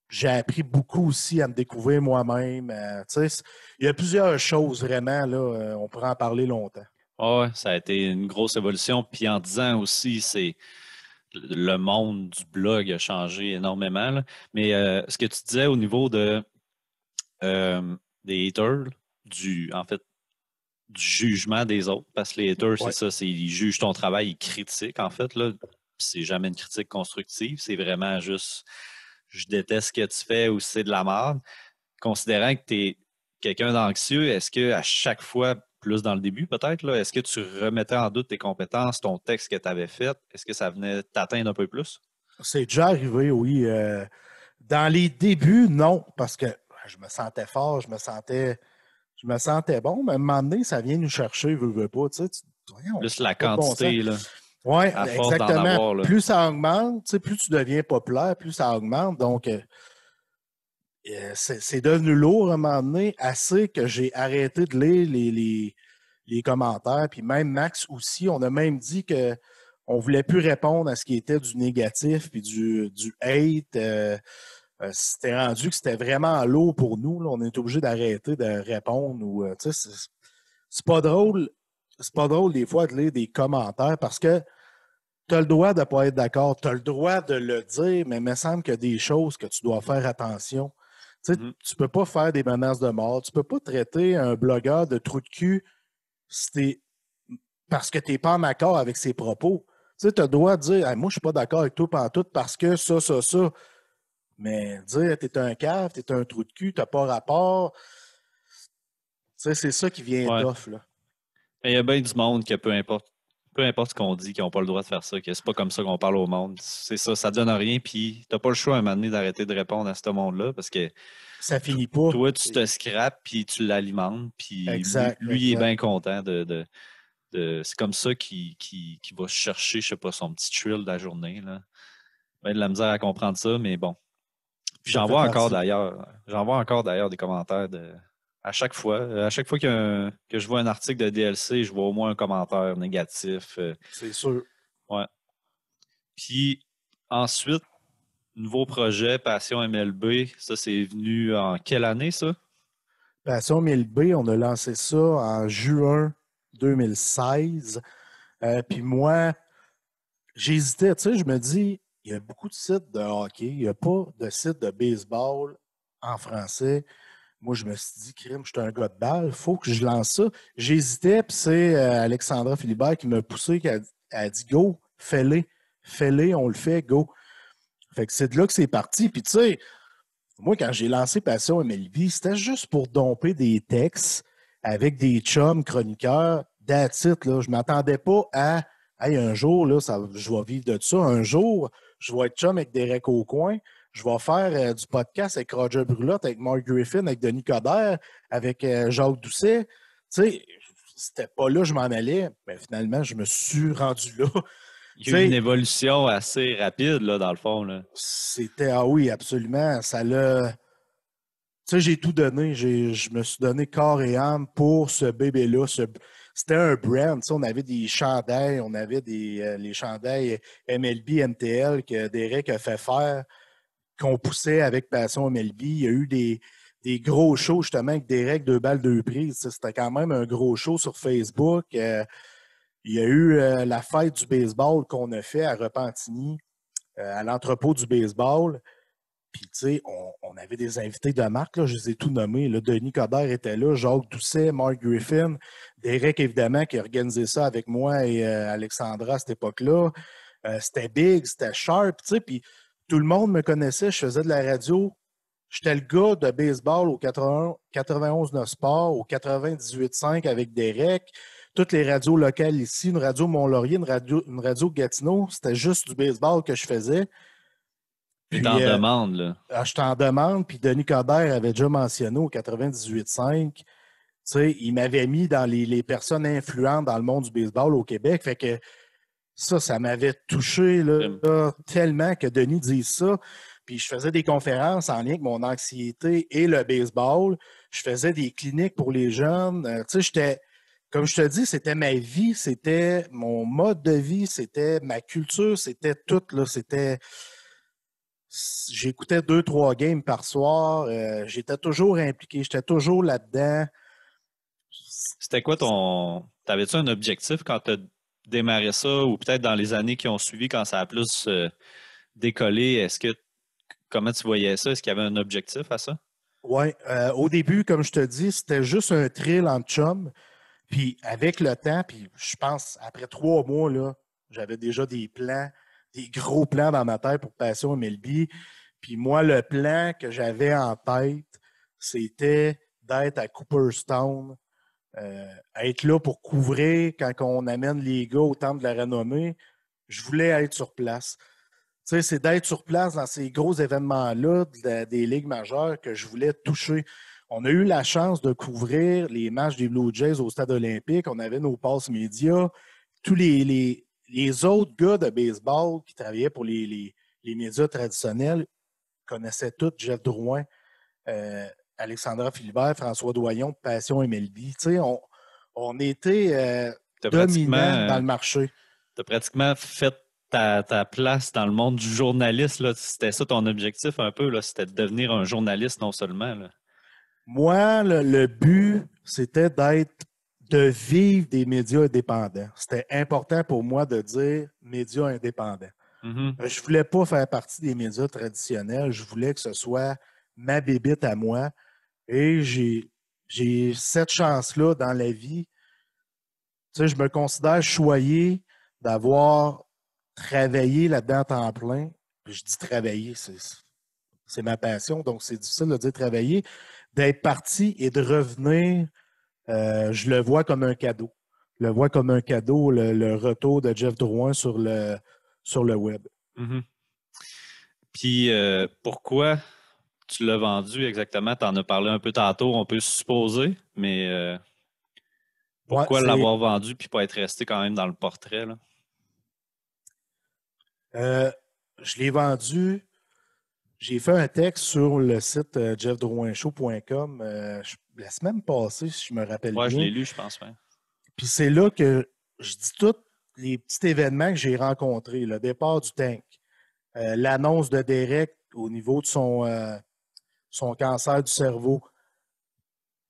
j'ai appris beaucoup aussi à me découvrir moi-même. Tu sais, il y a plusieurs choses vraiment, là, on pourrait en parler longtemps. Ouais, ça a été une grosse évolution. Puis en 10 ans aussi, c'est le monde du blog a changé énormément, là. Mais ce que tu disais au niveau des haters, en fait, du jugement des autres, parce que les haters, c'est Ouais. ça, ils jugent ton travail, ils critiquent, en fait, là. Puis c'est jamais une critique constructive, c'est vraiment juste je déteste ce que tu fais ou c'est de la merde. Considérant que tu es quelqu'un d'anxieux, est-ce que à chaque fois, plus dans le début peut-être, là, est-ce que tu remettais en doute tes compétences, ton texte que tu avais fait? Est-ce que ça venait t'atteindre un peu plus? C'est déjà arrivé, oui. Dans les débuts, non, parce que je me sentais fort, je me sentais bon, mais à un moment donné, ça vient nous chercher, veut pas. Voyons, Plus ça n'a la pas de bon sens. quantité, là, Oui, à force d'en exactement. avoir, là. Plus ça augmente, plus tu deviens populaire, plus ça augmente. Donc, c'est devenu lourd à un moment donné, assez que j'ai arrêté de lire les commentaires. Puis même Max aussi, on a même dit que on voulait plus répondre à ce qui était du négatif puis du hate. C'était rendu que c'était vraiment lourd pour nous. Là. On est obligé d'arrêter de répondre. C'est pas drôle. C'est pas drôle des fois de lire des commentaires parce que tu as le droit de ne pas être d'accord, tu as le droit de le dire, mais il me semble qu'il y a des choses que tu dois faire attention. Tu sais, Mhm. tu peux pas faire des menaces de mort, tu peux pas traiter un blogueur de trou de cul parce que tu n'es pas en accord avec ses propos. Tu sais, tu as le droit de dire hey, moi, je suis pas d'accord avec toi pantoute parce que ça. Mais dire t'es un cave, t'es un trou de cul, t'as pas rapport, tu sais, c'est ça qui vient Ouais. tough, là. Mais il y a bien du monde que peu importe ce qu'on dit, qu'ils n'ont pas le droit de faire ça, que c'est pas comme ça qu'on parle au monde. C'est ça, ça donne rien, puis t'as pas le choix à un moment donné d'arrêter de répondre à ce monde-là parce que Ça finit pas. toi, tu te scrapes, puis tu l'alimentes, puis Exact, lui, il est exact. bien content c'est comme ça qu'il va chercher, je sais pas, son petit thrill de la journée, là. Ben, de la misère à comprendre ça, mais bon. Puis Ça fait partie. j'en vois encore d'ailleurs des commentaires à chaque fois que je vois un article de DLC, je vois au moins un commentaire négatif. C'est sûr. Ouais. Puis ensuite, nouveau projet, Passion MLB, ça c'est venu en quelle année ça? Passion 1000B, on a lancé ça en juin 2016. Puis moi, j'hésitais, tu sais, je me dis, il y a beaucoup de sites de hockey, il n'y a pas de site de baseball en français. Moi, je me suis dit, crime, je suis un gars de balle, il faut que je lance ça. J'hésitais, puis c'est Alexandra Philibert qui m'a poussé, qui a dit, go, fais-le, on le fait, go. Fait que c'est de là que c'est parti. Puis tu sais, moi, quand j'ai lancé Passion MLB, c'était juste pour domper des textes avec des chums chroniqueurs. That's it, là. Je ne m'attendais pas à hey, un jour, là, je vais vivre de ça. Un jour, je vais être chum avec Derek Aucoin. Je vais faire du podcast avec Roger Brulotte, avec Mark Griffin, avec Denis Coderre, avec Jacques Doucet. Tu sais, c'était pas là que je m'en allais. Mais finalement, je me suis rendu là. Il y Tu a eu une sais, évolution assez rapide, là, dans le fond, là. c'était, ah oui, absolument. Ça l'a. Tu sais, j'ai tout donné. Je me suis donné corps et âme pour ce bébé-là. C'était un brand. Tu sais, on avait des chandails, on avait les chandails MLB, MTL que Derek a fait faire, qu'on poussait avec Passion MLB. Il y a eu des gros shows, justement, avec Derek, 2 balles, 2 prises. Tu sais, c'était quand même un gros show sur Facebook. Il y a eu la fête du baseball qu'on a fait à Repentigny, à l'entrepôt du baseball. Puis, tu sais, on avait des invités de marque, là, je les ai tous nommés. Là, Denis Coderre était là, Jacques Doucet, Mark Griffin, Derek, évidemment, qui a organisé ça avec moi et Alexandra à cette époque-là. C'était big, c'était sharp, tu sais, puis tout le monde me connaissait. Je faisais de la radio J'étais le gars de baseball au 91 Sport, au 98.5 avec Derek, toutes les radios locales ici, une radio Mont-Laurier, une radio Gatineau. C'était juste du baseball que je faisais. T'es Puis, en demande, là. je t'en demande, puis Denis Coderre avait déjà mentionné au 98.5, tu sais, il m'avait mis dans les personnes influentes dans le monde du baseball au Québec. Fait que ça m'avait touché là, tellement que Denis dise ça. Puis je faisais des conférences en lien avec mon anxiété et le baseball. Je faisais des cliniques pour les jeunes. Tu sais, comme je te dis, c'était ma vie, c'était mon mode de vie, c'était ma culture, c'était tout, là. J'écoutais 2, 3 games par soir. J'étais toujours impliqué, j'étais toujours là-dedans. C'était quoi T'avais-tu un objectif quand t'as démarré ça ou peut-être dans les années qui ont suivi quand ça a plus décollé? Comment tu voyais ça? Est-ce qu'il y avait un objectif à ça? Oui, au début, comme je te dis, c'était juste un thrill en chum. Puis avec le temps, puis je pense après 3 mois, là, j'avais déjà des plans, des gros plans dans ma tête pour Passion MLB. Puis moi, le plan que j'avais en tête, c'était d'être à Cooperstown, être là pour couvrir quand on amène les gars au Temple de la Renommée. Je voulais être sur place. Tu sais, c'est d'être sur place dans ces gros événements-là des ligues majeures que je voulais toucher. On a eu la chance de couvrir les matchs des Blue Jays au stade olympique. On avait nos passes médias. Tous les autres gars de baseball qui travaillaient pour les médias traditionnels connaissaient tous Jeff Drouin, Alexandra Philibert, François Doyon, Passion MLB. Tu sais, on était T'as dominants dans pratiquement, le marché. t'as pratiquement fait ta place dans le monde du journaliste, là. C'était ça ton objectif un peu, là. C'était de devenir un journaliste non seulement, là. Moi, le but, c'était de vivre des médias indépendants. C'était important pour moi de dire médias indépendants. Mhm. Je voulais pas faire partie des médias traditionnels. Je voulais que ce soit ma bébite à moi. Et j'ai cette chance-là dans la vie. Tu sais, je me considère choyé d'avoir travaillé là-dedans à temps plein. Puis je dis travailler, c'est ma passion, donc c'est difficile de dire travailler. D'être parti et de revenir, je le vois comme un cadeau. Je le vois comme un cadeau, le retour de Jeff Drouin sur le web. Mhm. Puis pourquoi tu l'as vendu exactement? Tu en as parlé un peu tantôt, on peut supposer, mais Ouais, pourquoi l'avoir vendu puis pas être resté quand même dans le portrait, là? euh, je l'ai vendu. J'ai fait un texte sur le site jeffdrouinshow.com la semaine passée, si je me rappelle Ouais, je bien. l'ai lu, je pense, ouais. Puis c'est là que je dis tous les petits événements que j'ai rencontrés. Le départ du tank, l'annonce de Derek au niveau de son cancer du cerveau.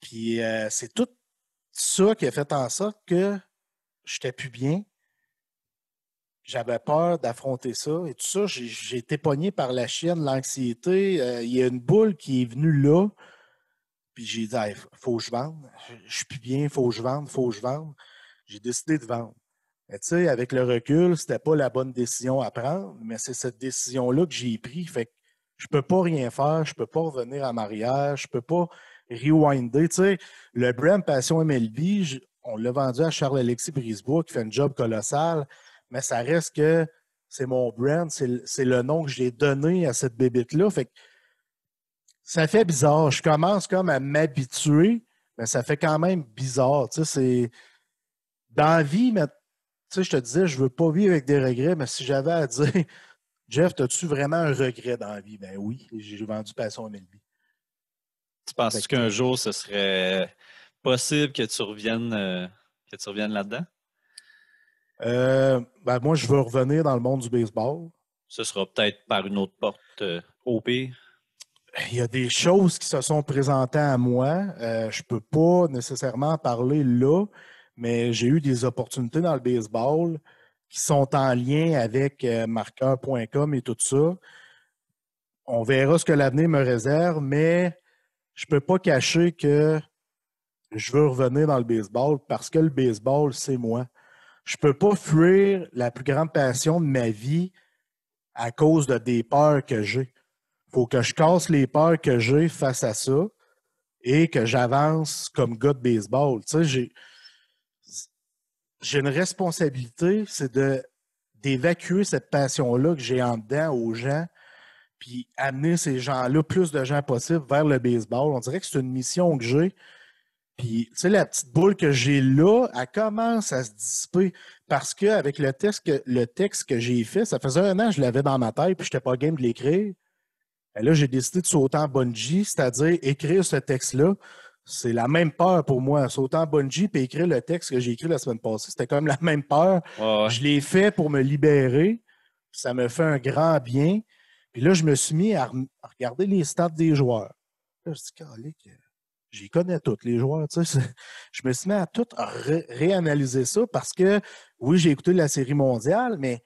Puis c'est tout ça qui a fait en sorte que je n'étais plus bien. J'avais peur d'affronter ça et tout ça. J'ai été pogné par la chienne, l'anxiété. Il y a une boule qui est venue là. Puis j'ai dit, il faut que je vende. Je suis plus bien, il faut que je vende, il faut que je vende. J'ai décidé de vendre. Mais tu sais, avec le recul, c'était pas la bonne décision à prendre, mais c'est cette décision-là que j'ai prise. Fait que je peux pas rien faire, je peux pas revenir en arrière, je peux pas rewinder. Tu sais, le brand Passion MLB, on l'a vendu à Charles-Alexis Brisebois qui fait un job colossal, mais ça reste que c'est mon brand, c'est le nom que j'ai donné à cette bébête-là. Fait que ça fait bizarre. Je commence comme à m'habituer, mais ça fait quand même bizarre. Tu sais, c'est dans la vie, mais tu sais, je te disais, je veux pas vivre avec des regrets, mais si j'avais à dire, Jeff, as-tu vraiment un regret dans la vie? Ben oui, j'ai vendu Passion MLB. Tu Fait penses-tu qu'un que, jour, ce serait possible que tu reviennes là-dedans? ben moi, je veux revenir dans le monde du baseball. Ce sera peut-être par une autre porte au pire. Il y a des choses qui se sont présentées à moi. Je peux pas nécessairement en parler là, mais j'ai eu des opportunités dans le baseball qui sont en lien avec marqueur.com et tout ça. On verra ce que l'avenir me réserve, mais je peux pas cacher que je veux revenir dans le baseball parce que le baseball, c'est moi. Je peux pas fuir la plus grande passion de ma vie à cause de des peurs que j'ai. faut que je casse les peurs que j'ai face à ça et que j'avance comme gars de baseball. Tu sais, j'ai une responsabilité, c'est d'évacuer cette passion-là que j'ai en dedans aux gens, puis amener ces gens-là, plus de gens possible, vers le baseball. On dirait que c'est une mission que j'ai. Puis, tu sais, la petite boule que j'ai là, elle commence à se dissiper parce qu'avec le texte que j'ai fait, ça faisait 1 an que je l'avais dans ma tête, puis je n'étais pas game de l'écrire. Et là, j'ai décidé de sauter en bungee, c'est-à-dire écrire ce texte-là. C'est la même peur pour moi. Sauter en bungee puis écrire le texte que j'ai écrit la semaine passée, c'était comme la même peur. Ouais, ouais. Je l'ai fait pour me libérer. Ça me fait un grand bien. Puis là, je me suis mis à regarder les stats des joueurs. Là, je dis, calique, j'y connais tous les joueurs. Tu sais, je me suis mis à tout réanalyser ça parce que, oui, j'ai écouté la série mondiale, mais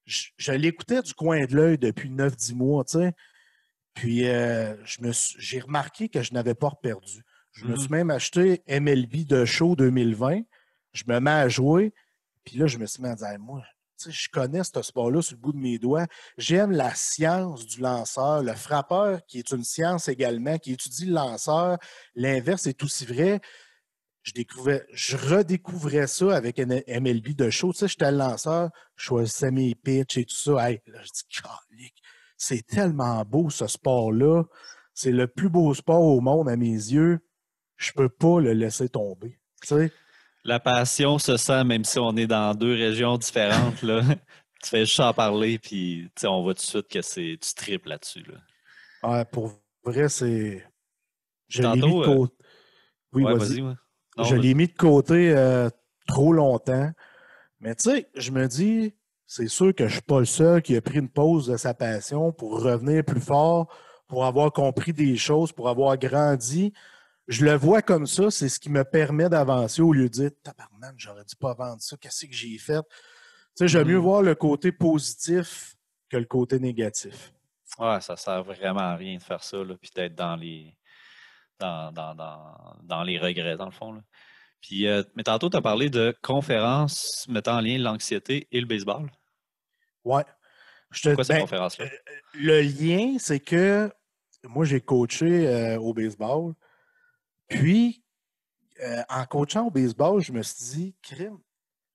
je l'écoutais du coin de l'œil depuis 9-10 mois. Tu sais. Puis, j'ai remarqué que je n'avais pas perdu. Je me suis même acheté MLB de show 2020. Je me mets à jouer. Puis là, je me suis mis à dire, moi, tu sais, je connais ce sport-là sur le bout de mes doigts. J'aime la science du lanceur, le frappeur, qui est une science également, qui étudie le lanceur. L'inverse est aussi vrai. Je redécouvrais ça avec un MLB de show. Tu sais, j'étais le lanceur, je choisissais mes pitchs et tout ça. Hey, là, je dis, calique, c'est tellement beau ce sport-là. C'est le plus beau sport au monde à mes yeux. Je peux pas le laisser tomber. Tu sais? La passion se sent, même si on est dans 2 régions différentes, là. Tu fais juste en parler, puis on voit tout de suite que tu tripes là-dessus, là. Ouais, pour vrai, c'est. Puis Je l'ai mis de tantôt, côté. Oui, ouais, vas-y. vas-y, ouais. Non, Je l'ai vas-y. mis de côté trop longtemps. Mais tu sais, je me dis, c'est sûr que je suis pas le seul qui a pris une pause de sa passion pour revenir plus fort, pour avoir compris des choses, pour avoir grandi. Je le vois comme ça, c'est ce qui me permet d'avancer au lieu de dire, tabarnak, j'aurais dû pas vendre ça, qu'est-ce que j'ai fait? Tu sais, j'aime mieux Mhm. voir le côté positif que le côté négatif. Ouais, ça sert vraiment à rien de faire ça, là, puis d'être dans les regrets, dans le fond, là. Puis, mais tantôt, tu as parlé de conférences mettant en lien l'anxiété et le baseball. Ouais. C'est quoi ces Ben, conférences-là? le lien, c'est que moi, j'ai coaché au baseball. Puis, en coachant au baseball, je me suis dit, crime,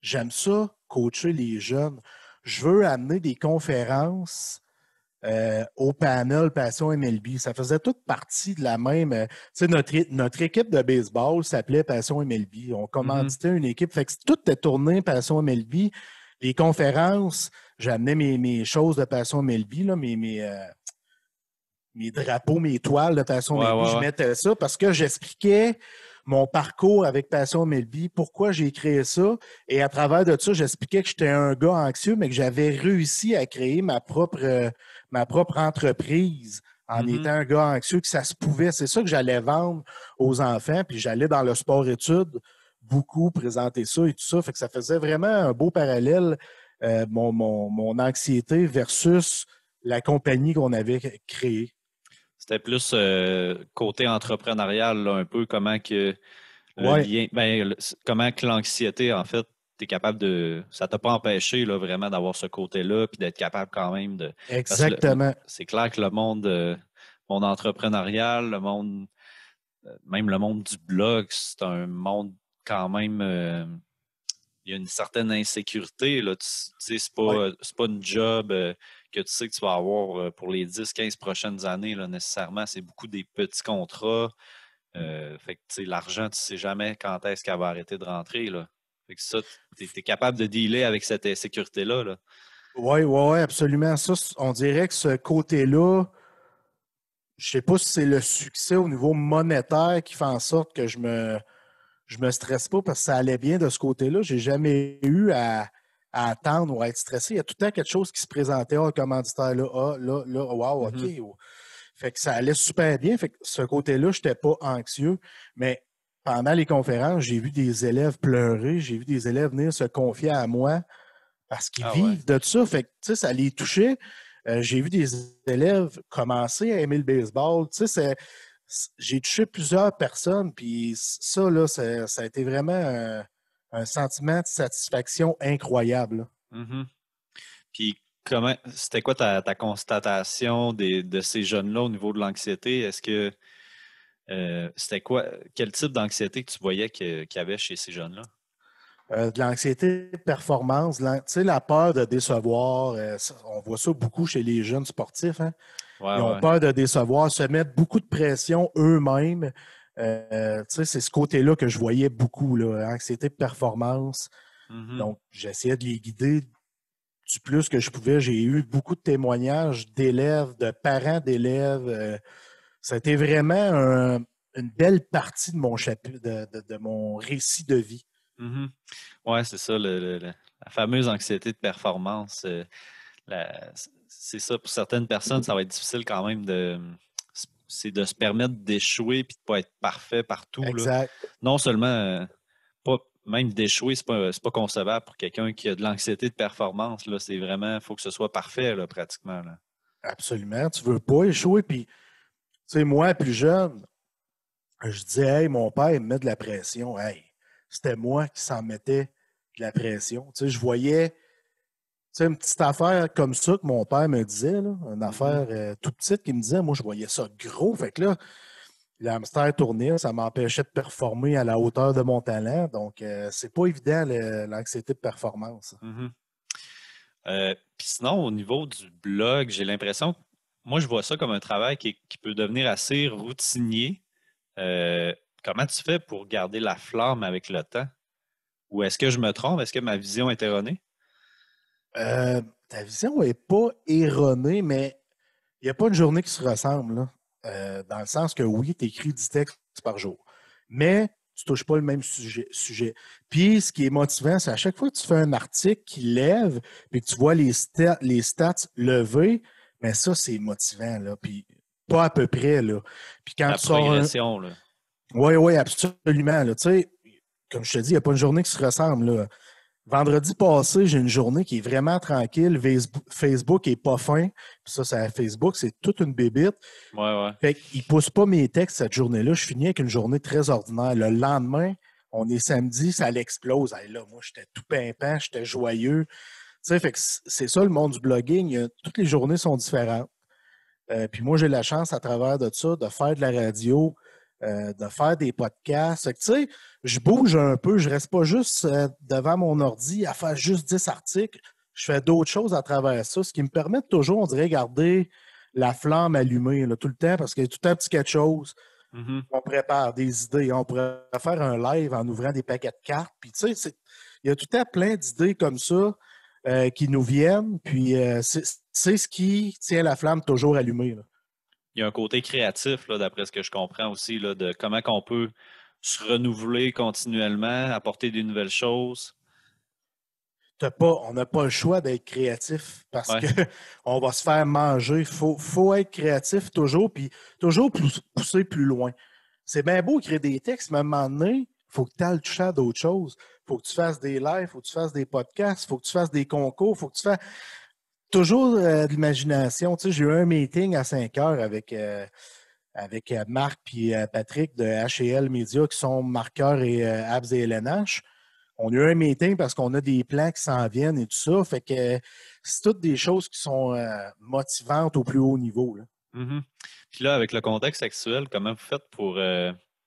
j'aime ça, coacher les jeunes. Je veux amener des conférences au panel Passion MLB. Ça faisait toute partie de la même. Tu sais, notre équipe de baseball s'appelait Passion MLB. On Mhm. commanditait une équipe. Fait que tout était tourné Passion MLB. Les conférences, j'amenais mes choses de Passion MLB, là, mes drapeaux, mes toiles de Passion Ouais, MLB. ouais, Je ouais. mettais ça parce que j'expliquais mon parcours avec Passion MLB, pourquoi j'ai créé ça. Et à travers de ça, j'expliquais que j'étais un gars anxieux, mais que j'avais réussi à créer ma propre entreprise en Mhm. étant un gars anxieux, que ça se pouvait. C'est ça que j'allais vendre aux enfants. Puis j'allais dans le sport-études beaucoup présenter ça et tout ça. Fait que ça faisait vraiment un beau parallèle, mon anxiété versus la compagnie qu'on avait créée. C'était plus côté entrepreneurial, là, un peu comment que le Ouais, lien, ben, comment que l'anxiété, en fait, t'es capable de. Ça t'a pas empêché là, vraiment d'avoir ce côté-là, puis d'être capable quand même de. Parce que exactement. c'est clair que le monde entrepreneurial, même le monde du blog, c'est un monde quand même. Il y a une certaine insécurité. Là. Tu sais, Ouais. c'est pas une job que tu sais que tu vas avoir pour les 10-15 prochaines années, là, nécessairement. C'est beaucoup des petits contrats. Fait que, tu sais, l'argent, tu sais jamais quand est-ce qu'elle va arrêter de rentrer, là. Fait que ça, tu es capable de dealer avec cette insécurité-là, là. Oui, ouais, ouais, absolument. Ça, on dirait que ce côté-là, je sais pas si c'est le succès au niveau monétaire qui fait en sorte que je me stresse pas parce que ça allait bien de ce côté-là. J'ai jamais eu à attendre ou à être stressé. Il y a tout le temps quelque chose qui se présentait. Ah, le commanditaire là, ah, là, wow, OK. Mhm. Fait que ça allait super bien. Fait que ce côté-là, je n'étais pas anxieux. Mais pendant les conférences, j'ai vu des élèves pleurer. J'ai vu des élèves venir se confier à moi parce qu'ils Ah ouais. vivent de ça. Fait que, tu sais, ça les touchait. J'ai vu des élèves commencer à aimer le baseball. Tu sais, j'ai touché plusieurs personnes, puis ça, là, ça a été vraiment un sentiment de satisfaction incroyable, là. Mhm. Puis C'était quoi ta constatation de ces jeunes-là au niveau de l'anxiété? Est-ce que c'était quoi, quel type d'anxiété que tu voyais qu'il y avait chez ces jeunes-là? De l'anxiété de performance, tu sais, la peur de décevoir, on voit ça beaucoup chez les jeunes sportifs, hein. Ouais, Ils ont ouais. peur de décevoir, se mettre beaucoup de pression eux-mêmes. Tu sais, c'est ce côté-là que je voyais beaucoup, là, anxiété de performance. Mhm. Donc, j'essayais de les guider du plus que je pouvais. J'ai eu beaucoup de témoignages d'élèves, de parents d'élèves. Ça a été vraiment une belle partie de mon chapitre, de mon récit de vie. Mhm. Ouais, c'est ça, la fameuse anxiété de performance. C'est ça, pour certaines personnes, ça va être difficile quand même c'est de se permettre d'échouer puis de pas être parfait partout, là. Exact. Non seulement pas même d'échouer, c'est pas concevable pour quelqu'un qui a de l'anxiété de performance, là. C'est vraiment, il faut que ce soit parfait, là, pratiquement, là. Absolument. Tu veux pas échouer. Puis, tu sais, moi, plus jeune, je disais, hey, mon père, il me met de la pression. Hey, c'était moi qui s'en mettais de la pression. Tu sais, je voyais, tu sais, une petite affaire comme ça que mon père me disait, là, une Mhm. affaire toute petite qu'il me disait. Moi, je voyais ça gros. Fait que là, le hamster tournait, ça m'empêchait de performer à la hauteur de mon talent. Donc, c'est pas évident, l'anxiété de performance. Mhm. Puis sinon, au niveau du blog, j'ai l'impression que moi, je vois ça comme un travail qui peut devenir assez routinier. Euh, Comment tu fais pour garder la flamme avec le temps? Ou est-ce que je me trompe? Est-ce que ma vision est erronée? Euh, Ta vision n'est pas erronée, mais il n'y a pas une journée qui se ressemble, là. Dans le sens que oui, tu écris 10 textes par jour, mais tu ne touches pas le même sujet. Puis, ce qui est motivant, c'est à chaque fois que tu fais un article qui lève, puis que tu vois les stats lever, mais ça, c'est motivant, là. Puis, pas à peu près, là. Puis, quand La tu sors un. progression, là. Oui, oui, absolument, là. Tu sais, comme je te dis, il n'y a pas une journée qui se ressemble, là. Vendredi passé, j'ai une journée qui est vraiment tranquille. Facebook est pas fin. Puis ça, c'est à Facebook, c'est toute une bébite. Ouais, ouais. Fait qu'il ne pousse pas mes textes cette journée-là. Je finis avec une journée très ordinaire. Le lendemain, on est samedi, ça l'explose. Hey, là, moi, j'étais tout pimpant, j'étais joyeux. Tu sais, fait que c'est ça le monde du blogging. Toutes les journées sont différentes. Puis moi, j'ai la chance à travers de ça de faire de la radio, de faire des podcasts. Fait que, tu sais, je bouge un peu. Je reste pas juste devant mon ordi à faire juste 10 articles. Je fais d'autres choses à travers ça, ce qui me permet de toujours, on dirait, garder la flamme allumée là, tout le temps parce qu'il y a tout un petit quelque chose. Mhm. On prépare des idées. On pourrait faire un live en ouvrant des paquets de cartes. Puis, tu sais, il y a tout un plein d'idées comme ça qui nous viennent. Puis, c'est ce qui tient la flamme toujours allumée, là. Il y a un côté créatif, là, d'après ce que je comprends aussi, là, de comment qu'on peut se renouveler continuellement, apporter des nouvelles choses. On n'a pas le choix d'être créatif parce Ouais. que on va se faire manger. Faut être créatif toujours, puis toujours pousser plus loin. C'est bien beau créer des textes, mais à un moment donné, il faut que tu ailles toucher à d'autres choses. Il faut que tu fasses des lives, il faut que tu fasses des podcasts, il faut que tu fasses des concours, il faut que tu fasses toujours de l'imagination. Tu sais, j'ai eu un meeting à 5 heures avec Marc et Patrick de H&L Media qui sont marqueurs et Abs et LNH. On a eu un meeting parce qu'on a des plans qui s'en viennent et tout ça. Fait que c'est toutes des choses qui sont motivantes au plus haut niveau, là. Mhm. Puis là, avec le contexte actuel, comment vous faites pour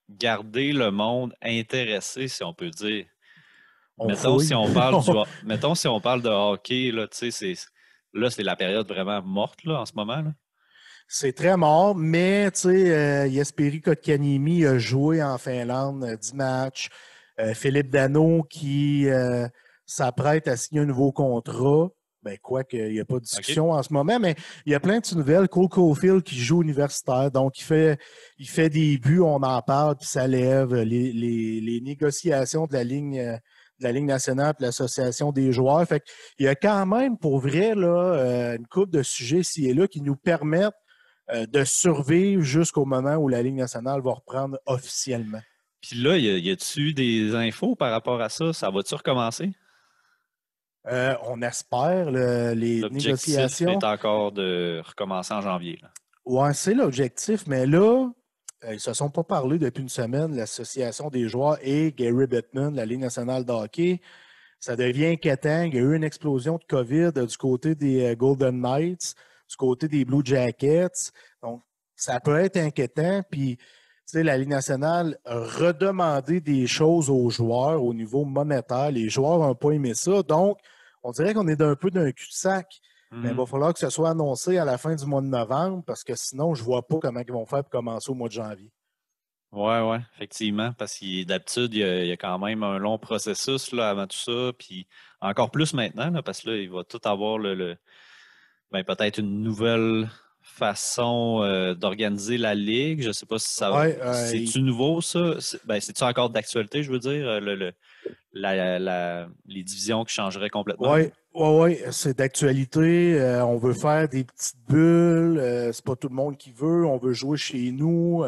garder le monde intéressé, si on peut dire? On fouille. Mettons si on parle de hockey, là, tu sais, là, c'est la période vraiment morte, là, en ce moment, là. C'est très mort, mais tu sais, Jesperi Kotkaniemi a joué en Finlande 10 matchs. Philippe Danault qui s'apprête à signer un nouveau contrat. Ben, quoi qu'il n'y a pas de OK? discussion en ce moment, mais il y a plein de nouvelles. Cole Caulfield qui joue universitaire, donc il fait des buts, on en parle, puis ça lève. Les négociations de la Ligue nationale et l'Association des joueurs. Fait il y a quand même, pour vrai, là, une couple de sujets ici et là qui nous permettent de survivre jusqu'au moment où la Ligue nationale va reprendre officiellement. Puis là, y a-tu des infos par rapport à ça? Ça va-tu recommencer? On espère les L'objectif est négociations. encore de recommencer en janvier, là. Ouais, c'est l'objectif, mais là, ils ne se sont pas parlé depuis une semaine, l'Association des joueurs et Gary Bettman, la Ligue nationale de hockey. ça devient inquiétant. Il y a eu une explosion de COVID du côté des Golden Knights, du côté des Blue Jackets. Donc, ça peut être inquiétant. Puis, tu sais, la Ligue nationale a redemandé des choses aux joueurs au niveau monétaire. Les joueurs n'ont pas aimé ça. Donc, on dirait qu'on est un peu d'un cul-de-sac. Mais il va falloir que ce soit annoncé à la fin du mois de novembre parce que sinon, je ne vois pas comment ils vont faire pour commencer au mois de janvier. Ouais, effectivement, parce que d'habitude, il y a quand même un long processus là, avant tout ça, puis encore plus maintenant, là, parce que là, il va tout avoir ben, peut-être une nouvelle façon d'organiser la ligue. Je ne sais pas si ça va. Ouais, C'est-tu nouveau, ça? Ben, c'est-tu encore d'actualité, je veux dire, les divisions qui changeraient complètement, là? c'est d'actualité. On veut faire des petites bulles. C'est pas tout le monde qui veut. On veut jouer chez nous.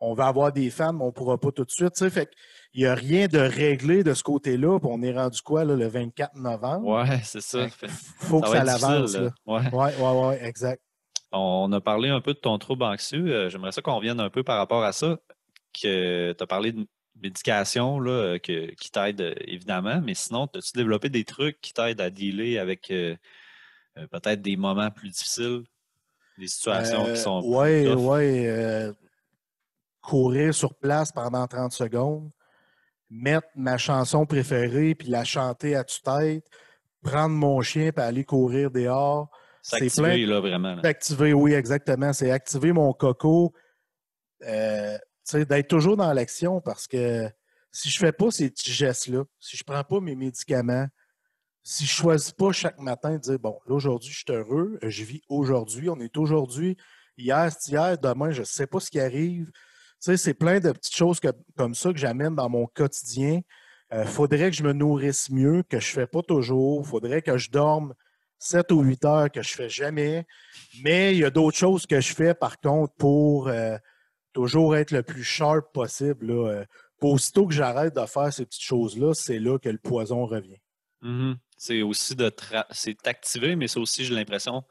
On va avoir des fans, mais on ne pourra pas tout de suite. Fait il n'y a rien de réglé de ce côté-là. Puis on est rendu quoi, là, le 24 novembre? Ouais, c'est ça. Faut Ça que va ça être difficile, l'avance. là. Là. Ouais. Ouais, exact. On a parlé un peu de ton trouble anxieux. J'aimerais ça qu'on revienne un peu par rapport à ça. Que tu as parlé de médication là, qui t'aide évidemment, mais sinon, as-tu développé des trucs qui t'aident à dealer avec peut-être des moments plus difficiles, des situations qui sont plus tough? Courir sur place pendant 30 secondes, mettre ma chanson préférée puis la chanter à tue-tête, prendre mon chien puis aller courir dehors. C'est plein S'activer, là, vraiment. Là. d'activer, oui, exactement. C'est activer mon coco, d'être toujours dans l'action parce que si je fais pas ces petits gestes-là, si je prends pas mes médicaments, si je choisis pas chaque matin de dire, bon, là, aujourd'hui, je suis heureux, je vis aujourd'hui, on est aujourd'hui, hier, c'est hier, demain, je sais pas ce qui arrive. Tu sais, c'est plein de petites choses comme ça que j'amène dans mon quotidien. Faudrait que je me nourrisse mieux, que je fais pas toujours. Faudrait que je dorme 7 ou 8 heures que je fais jamais. Mais il y a d'autres choses que je fais, par contre, pour toujours être le plus sharp possible. Là. Aussitôt que j'arrête de faire ces petites choses-là, c'est là que le poison revient. Mm-hmm. C'est aussi c'est t'activer, mais c'est aussi, j'ai l'impression,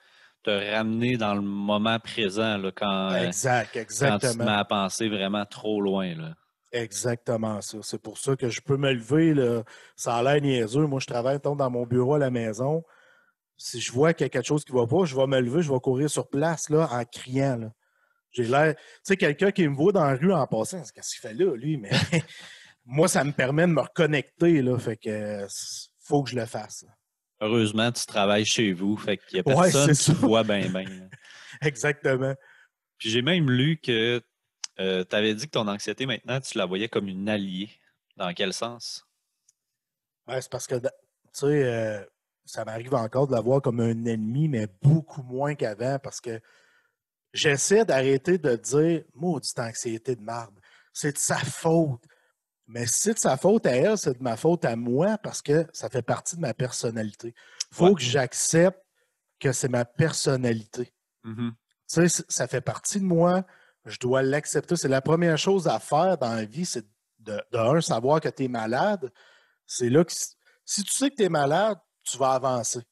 te ramener dans le moment présent là, quand tu te mets Exactement. à penser vraiment trop loin. Là. Exactement ça. C'est pour ça que je peux me lever. Là. Ça a l'air niaiseux. Moi, je travaille dans mon bureau à la maison. Si je vois qu'il y a quelque chose qui ne va pas, je vais me lever, je vais courir sur place là, en criant. Là. J'ai l'air. Tu sais, quelqu'un qui me voit dans la rue en passant, qu'est-ce qu'il fait là, lui? Mais moi, ça me permet de me reconnecter. Là, fait que faut que je le fasse. Heureusement, tu travailles chez vous, fait qu'il n'y a Ouais, c'est personne qui ça. te voit bien. Exactement. Puis j'ai même lu que tu avais dit que ton anxiété, maintenant, tu la voyais comme une alliée. Dans quel sens? Ouais, c'est parce que, tu sais, ça m'arrive encore de la voir comme un ennemi, mais beaucoup moins qu'avant parce que j'essaie d'arrêter de dire maudite anxiété de marde. C'est de sa faute. Mais si c'est de sa faute à elle, c'est de ma faute à moi parce que ça fait partie de ma personnalité. Il Ouais. faut que j'accepte que c'est ma personnalité. Mm-hmm. Tu sais, ça fait partie de moi. Je dois l'accepter. C'est la première chose à faire dans la vie, c'est de savoir que tu es malade. C'est là que si tu sais que tu es malade, tu vas avancer.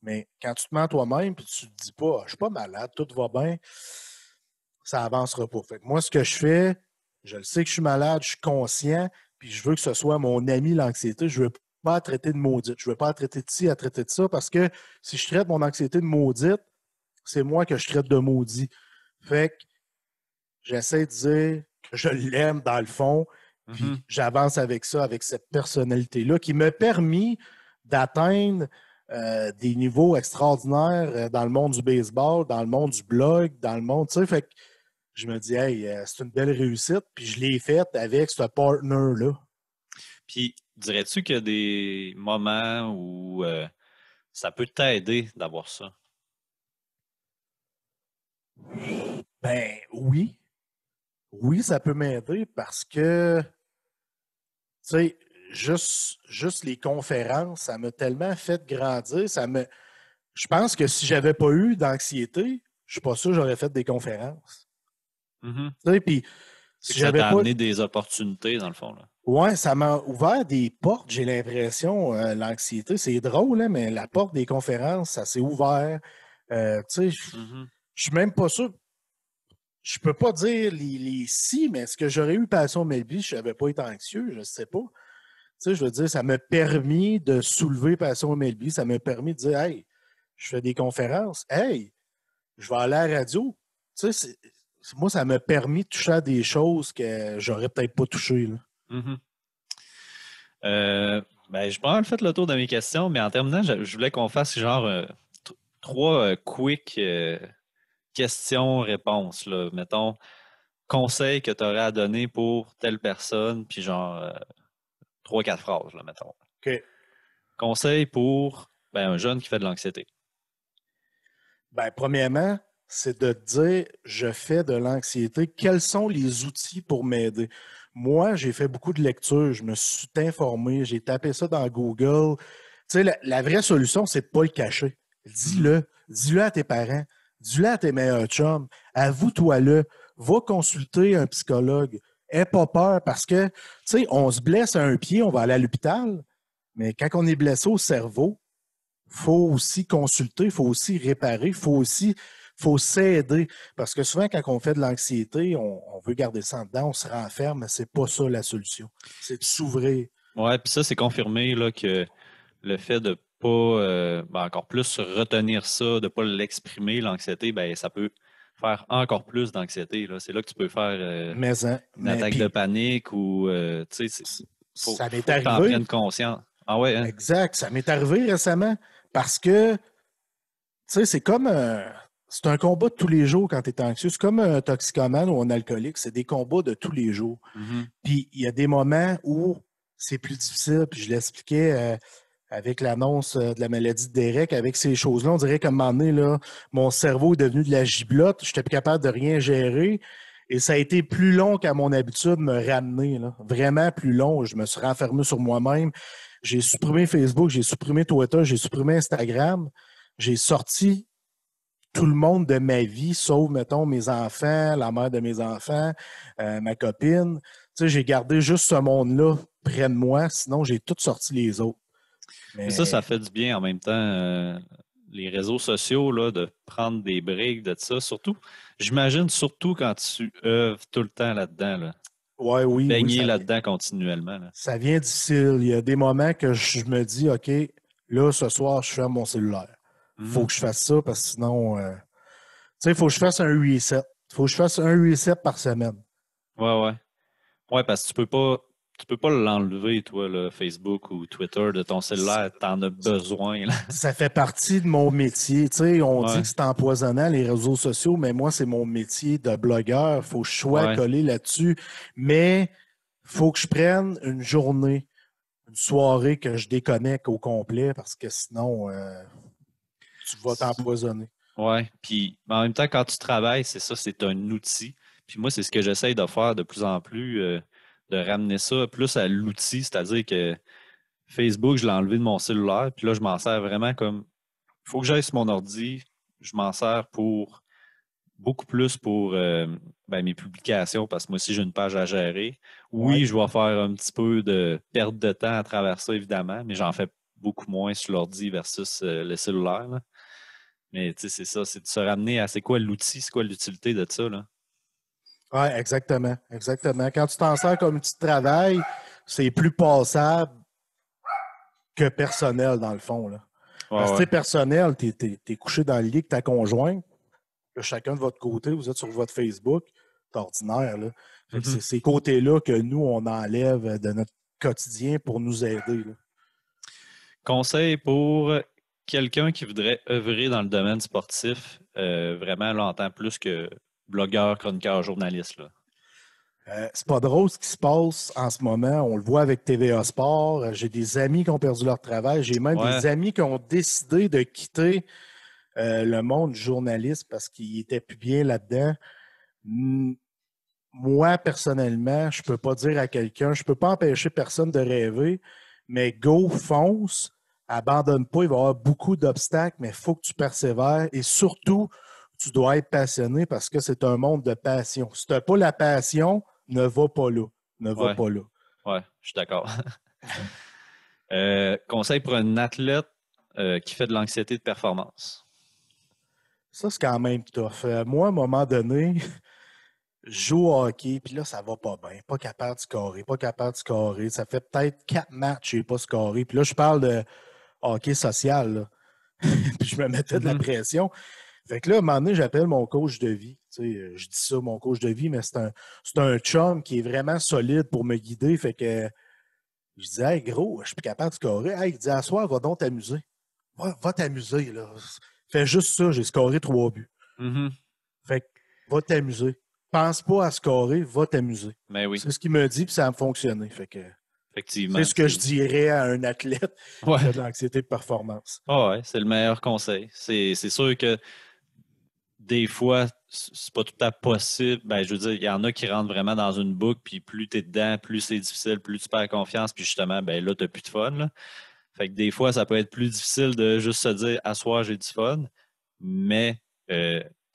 Mais quand tu te mens toi-même et tu te dis pas, je ne suis pas malade, tout va bien, ça n'avancera pas. Fait que moi, ce que je fais, je le sais que je suis malade, je suis conscient, puis je veux que ce soit mon ami l'anxiété. Je ne veux pas traiter de maudite. Je ne veux pas traiter de ci, à traiter de ça, parce que si je traite mon anxiété de maudite, c'est moi que je traite de maudit. Fait que j'essaie de dire que je l'aime dans le fond, Mm-hmm. puis j'avance avec ça, avec cette personnalité-là qui m'a permis d'atteindre des niveaux extraordinaires dans le monde du baseball, dans le monde du blog, dans le monde, tu sais, fait que je me dis, hey, c'est une belle réussite, puis je l'ai faite avec ce partner-là. Puis, dirais-tu qu'il y a des moments où ça peut t'aider d'avoir ça? Ben oui. Oui, ça peut m'aider parce que, tu sais, juste les conférences, ça m'a tellement fait grandir. Je pense que si j'avais pas eu d'anxiété, je suis pas sûr que j'aurais fait des conférences. Mm-hmm. Tu sais, puis C'est si que ça j'avais t'a pas. amené des opportunités, dans le fond. Là. Ouais, ça m'a ouvert des portes, j'ai l'impression, l'anxiété. C'est drôle, hein, mais la porte des conférences, ça s'est ouvert. Tu sais, Mm-hmm. je suis même pas sûr. Je peux pas dire les si, mais est-ce que j'aurais eu passion Melby si je n'avais pas été anxieux? Je ne sais pas. sais, je veux dire, ça m'a permis de soulever Passion MLB. Ça m'a permis de dire, hey, je fais des conférences. Hey, je vais aller à la radio. Tu sais, moi, ça m'a permis de toucher à des choses que j'aurais peut-être pas touché. Là. Mhm. Ben, j'ai pas mal fait le tour de mes questions, mais en terminant, je voulais qu'on fasse genre 3 quick questions-réponses. Là. Mettons, conseils que tu aurais à donner pour telle personne, puis genre 3-4 phrases, là, mettons. OK. Conseil pour un jeune qui fait de l'anxiété. Ben, premièrement, c'est de te dire, je fais de l'anxiété. Quels sont les outils pour m'aider? Moi, j'ai fait beaucoup de lectures, je me suis informé, j'ai tapé ça dans Google. Tu sais, la vraie solution, c'est de ne pas le cacher. Dis-le. Dis-le à tes parents. Dis-le à tes meilleurs chums. Avoue-toi-le. Va consulter un psychologue. Aie pas peur parce que, tu sais, on se blesse à un pied, on va aller à l'hôpital, mais quand on est blessé au cerveau, faut aussi consulter, il faut aussi réparer, faut s'aider. Parce que souvent, quand on fait de l'anxiété, on veut garder ça en dedans, on se renferme, mais c'est pas ça la solution. C'est de s'ouvrir. Ouais, puis ça, c'est confirmé là, que le fait de pas encore plus retenir ça, de pas l'exprimer, l'anxiété, ben ça peut faire encore plus d'anxiété. Là. C'est là que tu peux faire une Mais attaque de puis, panique ou tu sais, ça m'est faut que tu en arrivé. prennes conscience. Ah ouais, hein? Exact. Ça m'est arrivé récemment parce que, tu sais, c'est un combat de tous les jours quand tu es anxieux. C'est comme un toxicomane ou un alcoolique. C'est des combats de tous les jours. Mhm. Puis il y a des moments où c'est plus difficile. Puis je l'expliquais avec l'annonce de la maladie de Derek, avec ces choses-là. On dirait qu'à un moment donné, là, mon cerveau est devenu de la giblotte. Je n'étais plus capable de rien gérer. Et ça a été plus long qu'à mon habitude de me ramener. Là. Vraiment plus long. Je me suis renfermé sur moi-même. J'ai supprimé Facebook, j'ai supprimé Twitter, j'ai supprimé Instagram. J'ai sorti tout le monde de ma vie, sauf, mettons, mes enfants, la mère de mes enfants, ma copine. Tu sais, j'ai gardé juste ce monde-là près de moi, sinon j'ai tout sorti les autres. Mais ça Mais fait du bien en même temps. Les réseaux sociaux, là, de prendre des breaks de ça. Surtout, j'imagine surtout quand tu œuvres tout le temps là-dedans, là. ouais, oui, Baigner là-dedans continuellement. Là. ça vient difficile. Il y a des moments que je me dis, OK, là, ce soir, je ferme mon cellulaire. Faut Mhm. que je fasse ça parce que sinon, tu sais, il faut que je fasse un reset. Il faut que je fasse un reset par semaine. Ouais, ouais. Ouais, parce que tu peux pas l'enlever, toi, là, Facebook ou Twitter de ton cellulaire. T'en as besoin, là. Ça fait partie de mon métier. Tu sais, on dit Ouais, que c'est empoisonnant, les réseaux sociaux, mais moi, c'est mon métier de blogueur. Il faut que je sois ouais. collé là-dessus. Mais il faut que je prenne une journée, une soirée que je déconnecte au complet parce que sinon, tu vas t'empoisonner. Ouais. Puis, mais en même temps, quand tu travailles, c'est ça, c'est un outil. Puis moi, c'est ce que j'essaye de faire de plus en plus, de ramener ça plus à l'outil, c'est-à-dire que Facebook, je l'ai enlevé de mon cellulaire, puis là, je m'en sers vraiment comme, il faut que j'aille sur mon ordi, je m'en sers pour beaucoup plus pour mes publications, parce que moi aussi, j'ai une page à gérer. Ouais. Oui, je vais faire un petit peu de perte de temps à travers ça, évidemment, mais j'en fais beaucoup moins sur l'ordi versus le cellulaire. Là. Mais tu sais, c'est ça, c'est de se ramener à c'est quoi l'outil, c'est quoi l'utilité de ça. Là. Ouais, exactement. Exactement. Quand tu t'en sers comme outil de travail, c'est plus passable que personnel, dans le fond. Là. Ouais, Parce que, tu ouais. sais, personnel, t'es couché dans le lit avec ta conjointe. Chacun de votre côté, vous êtes sur votre Facebook, c'est ordinaire. Là. Fait que c'est Mhm. ces côtés-là que nous, on enlève de notre quotidien pour nous aider. Là. Conseil pour quelqu'un qui voudrait œuvrer dans le domaine sportif, vraiment là, en tant plus que blogueur, chroniqueur, journaliste. Là. C'est pas drôle ce qui se passe en ce moment. On le voit avec TVA Sport. J'ai des amis qui ont perdu leur travail. J'ai même Ouais, des amis qui ont décidé de quitter le monde du journalisme parce qu'ils étaient plus bien là-dedans. Moi, personnellement, je peux pas dire à quelqu'un, je peux pas empêcher personne de rêver, mais go, fonce, abandonne pas, il va y avoir beaucoup d'obstacles, mais il faut que tu persévères et surtout, tu dois être passionné parce que c'est un monde de passion. Si tu n'as pas la passion, ne va pas là. Ne va ouais, pas là. ouais, je suis d'accord. Conseil pour un athlète qui fait de l'anxiété de performance. Ça, c'est quand même tough. Moi, à un moment donné, je joue au hockey, puis là, ça va pas bien. Pas capable de scorer, pas capable de scorer. Ça fait peut-être 4 matchs que je n'ai pas scoré. Puis là, je parle de hockey social, là. Puis je me mettais de la Mhm. pression. Fait que là, à un moment donné, j'appelle mon coach de vie. Tu sais, je dis ça, mon coach de vie, mais c'est un chum qui est vraiment solide pour me guider. Fait que je dis, hey, gros, je suis plus capable de scorer. Hey, il dit, à soir, va donc t'amuser. Va t'amuser, là. Fais juste ça, j'ai scoré 3 buts. Mhm. Fait que va t'amuser. Pense pas à scorer, va t'amuser. Ben oui, C'est ce qu'il me dit, puis ça a fonctionné. Fait que c'est effectivement. ce que je dirais à un athlète qui a Ouais. de l'anxiété de performance. Ah ouais, c'est le meilleur conseil. C'est sûr que des fois, c'est pas tout à fait possible. Ben, je veux dire, il y en a qui rentrent vraiment dans une boucle, puis plus tu es dedans, plus c'est difficile, plus tu perds confiance, puis justement, ben là, tu plus de fun, là. Fait que des fois, ça peut être plus difficile de juste se dire, à soir, j'ai du fun, mais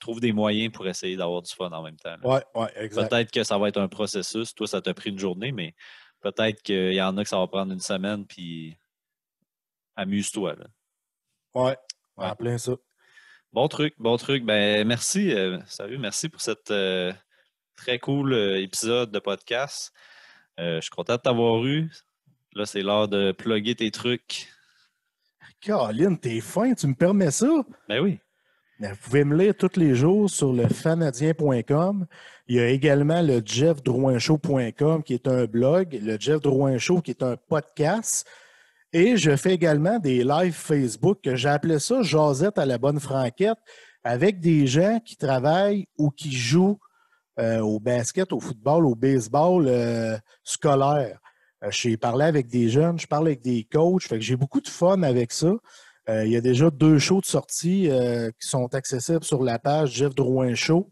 trouve des moyens pour essayer d'avoir du fun en même temps, là. Ouais, ouais, exact. Peut-être que ça va être un processus. Toi, ça t'a pris une journée, mais peut-être qu'il y en a que ça va prendre une semaine, puis amuse-toi, là. Ouais, Ouais. en plein ça. Bon truc, bon truc. Ben, merci, sérieux, merci pour cette très cool épisode de podcast. Je suis content de t'avoir eu. Là, c'est l'heure de plugger tes trucs. Caroline, t'es fin, tu me permets ça? Ben oui. Vous pouvez me lire tous les jours sur le fanadien.com. Il y a également le jeffdrouinshow.com qui est un blog, le Jeff Drouin Show qui est un podcast. Et je fais également des lives Facebook que j'ai appelé ça Jazette à la bonne franquette avec des gens qui travaillent ou qui jouent au basket, au football, au baseball scolaire. J'ai parlé avec des jeunes, je parle avec des coachs, fait que j'ai beaucoup de fun avec ça. Il y a déjà 2 shows de sortie qui sont accessibles sur la page Jeff Drouin Show,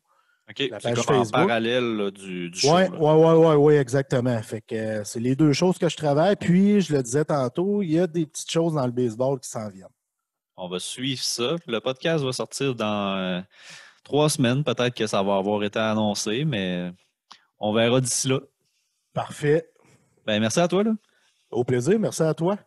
OK. la C'est page comme en Facebook. parallèle là, du Oui, show, là. ouais, exactement. Fait que c'est les 2 choses que je travaille. Puis, je le disais tantôt, il y a des petites choses dans le baseball qui s'en viennent. On va suivre ça. Le podcast va sortir dans 3 semaines. Peut-être que ça va avoir été annoncé, mais on verra d'ici là. Parfait. Ben, merci à toi, là. Au plaisir. Merci à toi.